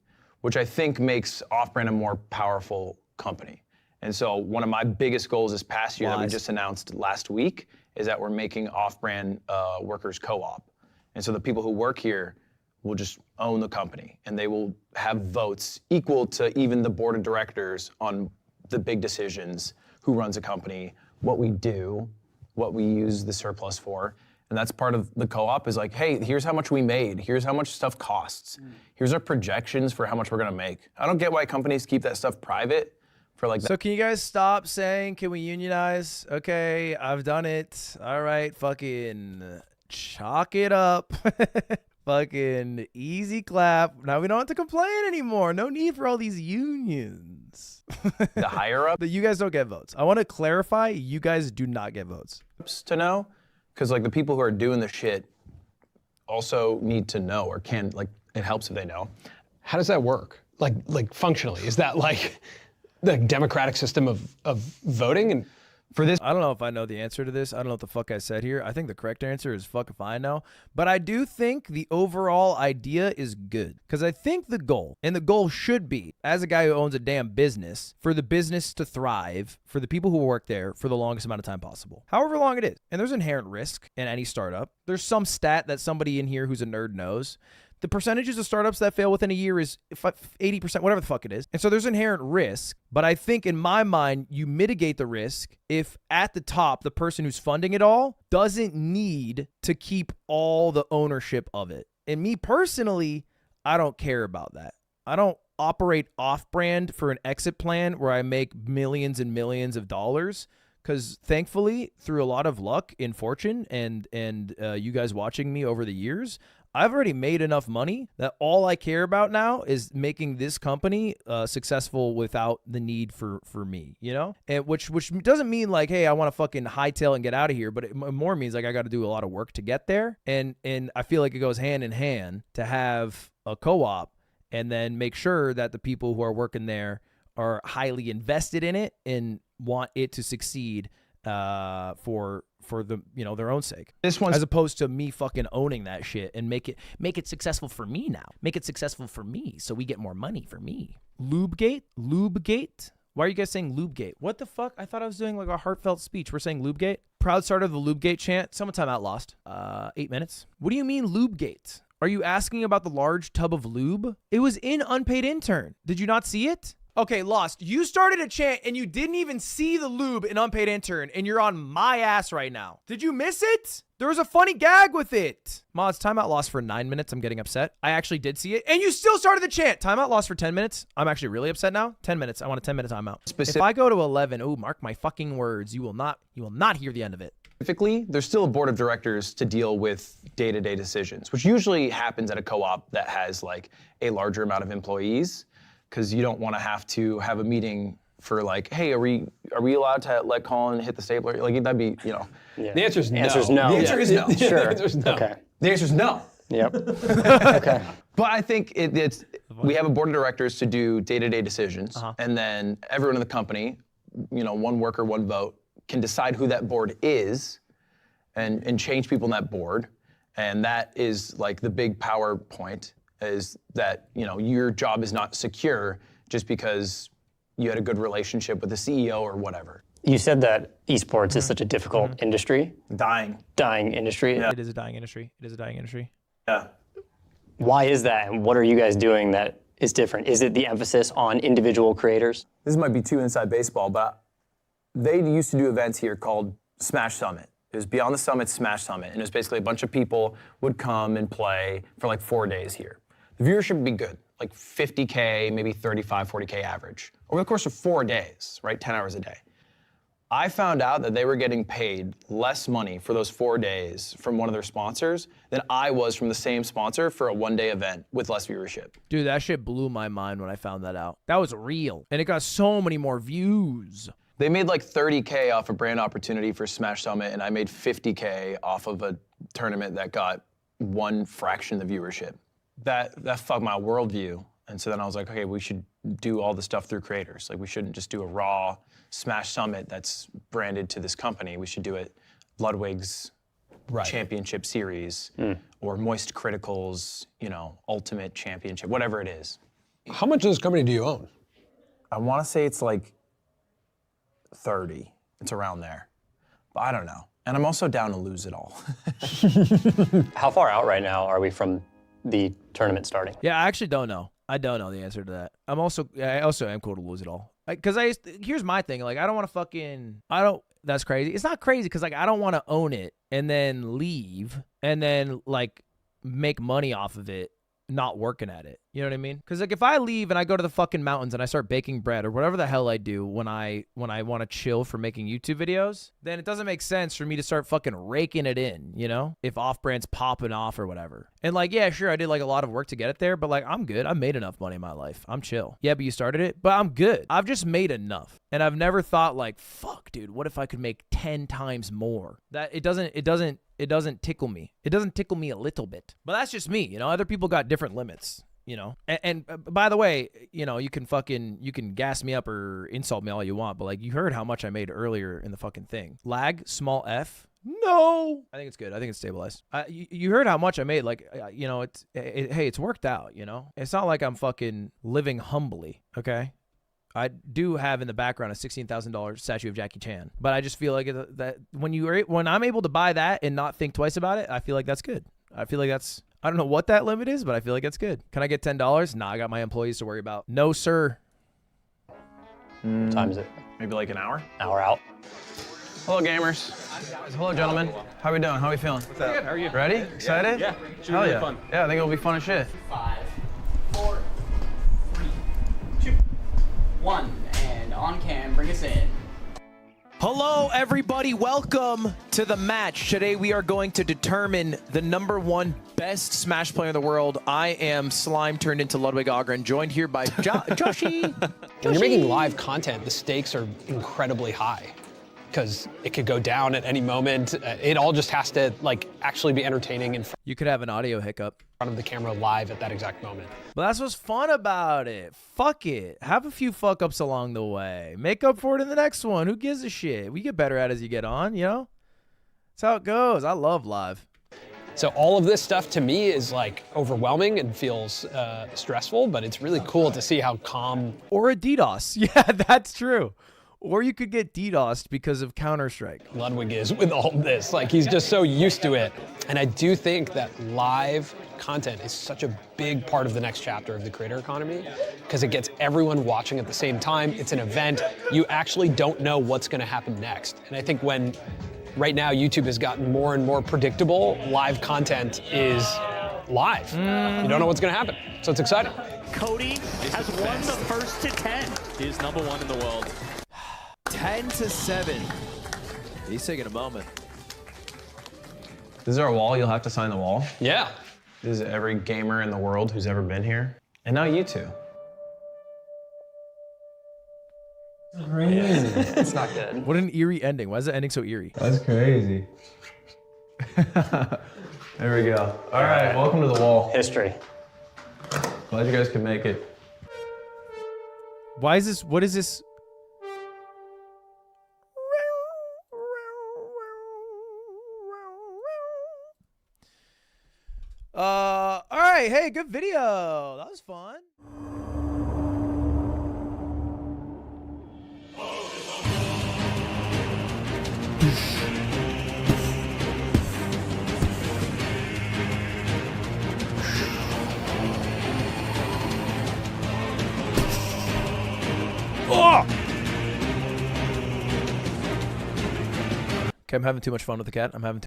Speaker 1: which I think makes Off-Brand a more powerful company. And so one of my biggest goals this past year that we just announced last week is that we're making Off-Brand workers co-op. And so the people who work here will just own the company, and they will have votes equal to even the board of directors on the big decisions, who runs a company, what we do, what we use the surplus for. And that's part of the co-op is like, hey, here's how much we made. Here's how much stuff costs. Here's our projections for how much we're gonna make. I don't get why companies keep that stuff private for like
Speaker 5: So can you guys stop saying, can we unionize? Okay, I've done it. All right, fucking chalk it up. Fucking easy clap. Now we don't have to complain anymore. No need for all these unions.
Speaker 1: the higher ups
Speaker 5: But you guys don't get votes. I want to clarify, you guys do not get votes.
Speaker 1: to know, because like the people who are doing the shit also need to know, or can, like, it helps if they know.
Speaker 3: How does that work? Like functionally, is that like the democratic system of voting? And
Speaker 1: For this,
Speaker 5: I don't know if I know the answer to this. I don't know what the fuck I said here. I think the correct answer is fuck if I know. But I do think the overall idea is good. Because I think the goal, and the goal should be, as a guy who owns a damn business, for the business to thrive, for the people who work there for the longest amount of time possible. However long it is. And there's inherent risk in any startup. There's some stat that somebody in here who's a nerd knows. The percentages of startups that fail within a year is 80%, whatever the fuck it is. And so there's inherent risk, but I think in my mind, you mitigate the risk if at the top, the person who's funding it all doesn't need to keep all the ownership of it. And me personally, I don't care about that. I don't operate off-brand for an exit plan where I make millions and millions of dollars. Because thankfully, through a lot of luck and fortune and you guys watching me over the years, I've already made enough money that all I care about now is making this company successful without the need for me, you know? And which doesn't mean like, hey, I want to fucking hightail and get out of here, but it more means like I got to do a lot of work to get there. And I feel like it goes hand in hand to have a co-op and then make sure that the people who are working there are highly invested in it and want it to succeed for the, you know, their own sake.
Speaker 1: This one's
Speaker 5: as opposed to me fucking owning that shit and make it successful for me now. Make it successful for me so we get more money for me. Lubegate? Why are you guys saying Lubegate? What the fuck? I thought I was doing like a heartfelt speech. We're saying Lubegate? Proud starter of the Lubegate chant. Someone time out lost. 8 minutes. What do you mean Lubegate? Are you asking about the large tub of lube? It was in Unpaid Intern. Did you not see it? Okay, Lost. You started a chant and you didn't even see the lube in Unpaid Intern and you're on my ass right now. Did you miss it? There was a funny gag with it. Mods, timeout lost for 9 minutes. I'm getting upset. I actually did see it and you still started the chant. Timeout lost for 10 minutes. I'm actually really upset now. 10 minutes. I want a 10-minute timeout. If I go to 11, oh, mark my fucking words. You will not hear the end of it.
Speaker 1: Specifically, there's still a board of directors to deal with day-to-day decisions, which usually happens at a co-op that has like a larger amount of employees, because you don't want to have a meeting for like, hey, are we allowed to let Colin hit the stapler? Like that'd be, you know.
Speaker 2: Yeah.
Speaker 3: the answer is no.
Speaker 2: The answer is no.
Speaker 1: The answer is no.
Speaker 2: Sure.
Speaker 3: The answer is no.
Speaker 2: Okay.
Speaker 1: The answer is no.
Speaker 2: Yep. Okay.
Speaker 1: But I think we have a board of directors to do day-to-day decisions, and then everyone in the company, you know, one worker, one vote, can decide who that board is, and change people in that board, and that is like the big power point. Is that, you know, your job is not secure just because you had a good relationship with the CEO or whatever.
Speaker 2: You said that esports is such a difficult industry.
Speaker 1: Dying
Speaker 2: industry.
Speaker 1: Yeah.
Speaker 5: It is a dying industry.
Speaker 1: Yeah.
Speaker 2: Why is that, and what are you guys doing that is different? Is it the emphasis on individual creators?
Speaker 1: This might be too inside baseball, but they used to do events here called Smash Summit. It was Beyond the Summit, Smash Summit, and it was basically a bunch of people would come and play for like 4 days here. The viewership would be good, like 50K, maybe 35, 40K average, over the course of 4 days, right? 10 hours a day. I found out that they were getting paid less money for those 4 days from one of their sponsors than I was from the same sponsor for a one-day event with less viewership.
Speaker 5: Dude, that shit blew my mind when I found that out. That was real. And it got so many more views.
Speaker 1: They made like 30K off a brand opportunity for Smash Summit, and I made 50K off of a tournament that got one fraction of the viewership. That fucked my worldview. And so then I was like, okay, we should do all the stuff through creators. Like, we shouldn't just do a raw Smash Summit that's branded to this company. We should do it Ludwig's Championship Series or Moist Critical's, you know, Ultimate Championship, whatever it is.
Speaker 3: How much of this company do you own?
Speaker 1: I want to say it's like 30. It's around there. But I don't know. And I'm also down to lose it all.
Speaker 2: How far out right now are we from the tournament starting?
Speaker 5: Yeah, I actually don't know. I don't know the answer to that. I also am cool to lose it all. Because here's my thing. Like, I don't want to that's crazy. It's not crazy because, like, I don't want to own it and then leave and then, like, make money off of it not working at it. You know what I mean? Because, like, if I leave and I go to the fucking mountains and I start baking bread or whatever the hell I do when I want to chill for making YouTube videos, then it doesn't make sense for me to start fucking raking it in, you know? If off-brand's popping off or whatever. And, like, yeah, sure, I did, like, a lot of work to get it there, but, like, I'm good. I made enough money in my life. I'm chill. Yeah, but you started it? But I'm good. I've just made enough. And I've never thought, like, fuck, dude, what if I could make 10 times more? That it doesn't tickle me. It doesn't tickle me a little bit. But that's just me, you know? Other people got different limits, you know? And by the way, you know, you can gas me up or insult me all you want, but, like, you heard how much I made earlier in the fucking thing. Lag, small f. No. I think it's good. I think it's stabilized. You heard how much I made. Like, you know, hey, it's worked out, you know? It's not like I'm fucking living humbly, okay? I do have in the background a $16,000 statue of Jackie Chan, but I just feel like that when I'm able to buy that and not think twice about it, I feel like that's good. I feel like I don't know what that limit is, but I feel like that's good. Can I get $10? Nah, I got my employees to worry about. No, sir.
Speaker 2: What time is it?
Speaker 1: Maybe like an hour?
Speaker 2: Hour out.
Speaker 1: Hello, gamers. Hello, gentlemen. How we doing? How we feeling?
Speaker 3: What's up? How are you?
Speaker 1: Ready? Excited?
Speaker 3: Yeah. Should be
Speaker 1: Hell
Speaker 3: really
Speaker 1: yeah.
Speaker 3: fun.
Speaker 1: Yeah, I think it'll be fun as shit.
Speaker 12: 5, 4, 3, 2, 1, and on cam, bring us in.
Speaker 5: Hello, everybody. Welcome to the match. Today, we are going to determine the #1 best Smash player in the world. I am Slime turned into Ludwig Ogren, joined here by Joshy.
Speaker 3: When you're making live content, the stakes are incredibly high because it could go down at any moment. It all just has to, like, actually be entertaining in
Speaker 5: You could have an audio hiccup.
Speaker 3: front of the camera live at that exact moment.
Speaker 5: But that's what's fun about it. Fuck it. Have a few fuck ups along the way. Make up for it in the next one. Who gives a shit? We get better at it as you get on, you know? That's how it goes. I love live.
Speaker 3: So all of this stuff to me is like overwhelming and feels stressful, but it's really cool to see how calm.
Speaker 5: Or a DDoS. Yeah, that's true. Or you could get DDoSed because of Counter-Strike.
Speaker 3: Ludwig is with all this. Like, he's just so used to it. And I do think that live content is such a big part of the next chapter of the creator economy because it gets everyone watching at the same time. It's an event. You actually don't know what's going to happen next. And I think when right now YouTube has gotten more and more predictable, live content is live. You don't know what's going to happen. So it's exciting.
Speaker 9: Cody has won the first to 10.
Speaker 13: He's #1 in the world.
Speaker 5: 10-7. He's taking a moment.
Speaker 1: This is our wall. You'll have to sign the wall.
Speaker 3: Yeah.
Speaker 1: This is every gamer in the world who's ever been here. And now you two.
Speaker 2: Crazy. It's not good.
Speaker 5: What an eerie ending. Why is the ending so eerie?
Speaker 1: That's crazy. There we go. All right, welcome to the wall.
Speaker 2: History.
Speaker 1: Glad you guys could make it.
Speaker 5: Why is this? What is this? All right. Hey, good video. That was fun. Oh! Okay, I'm having too much fun with the cat. I'm having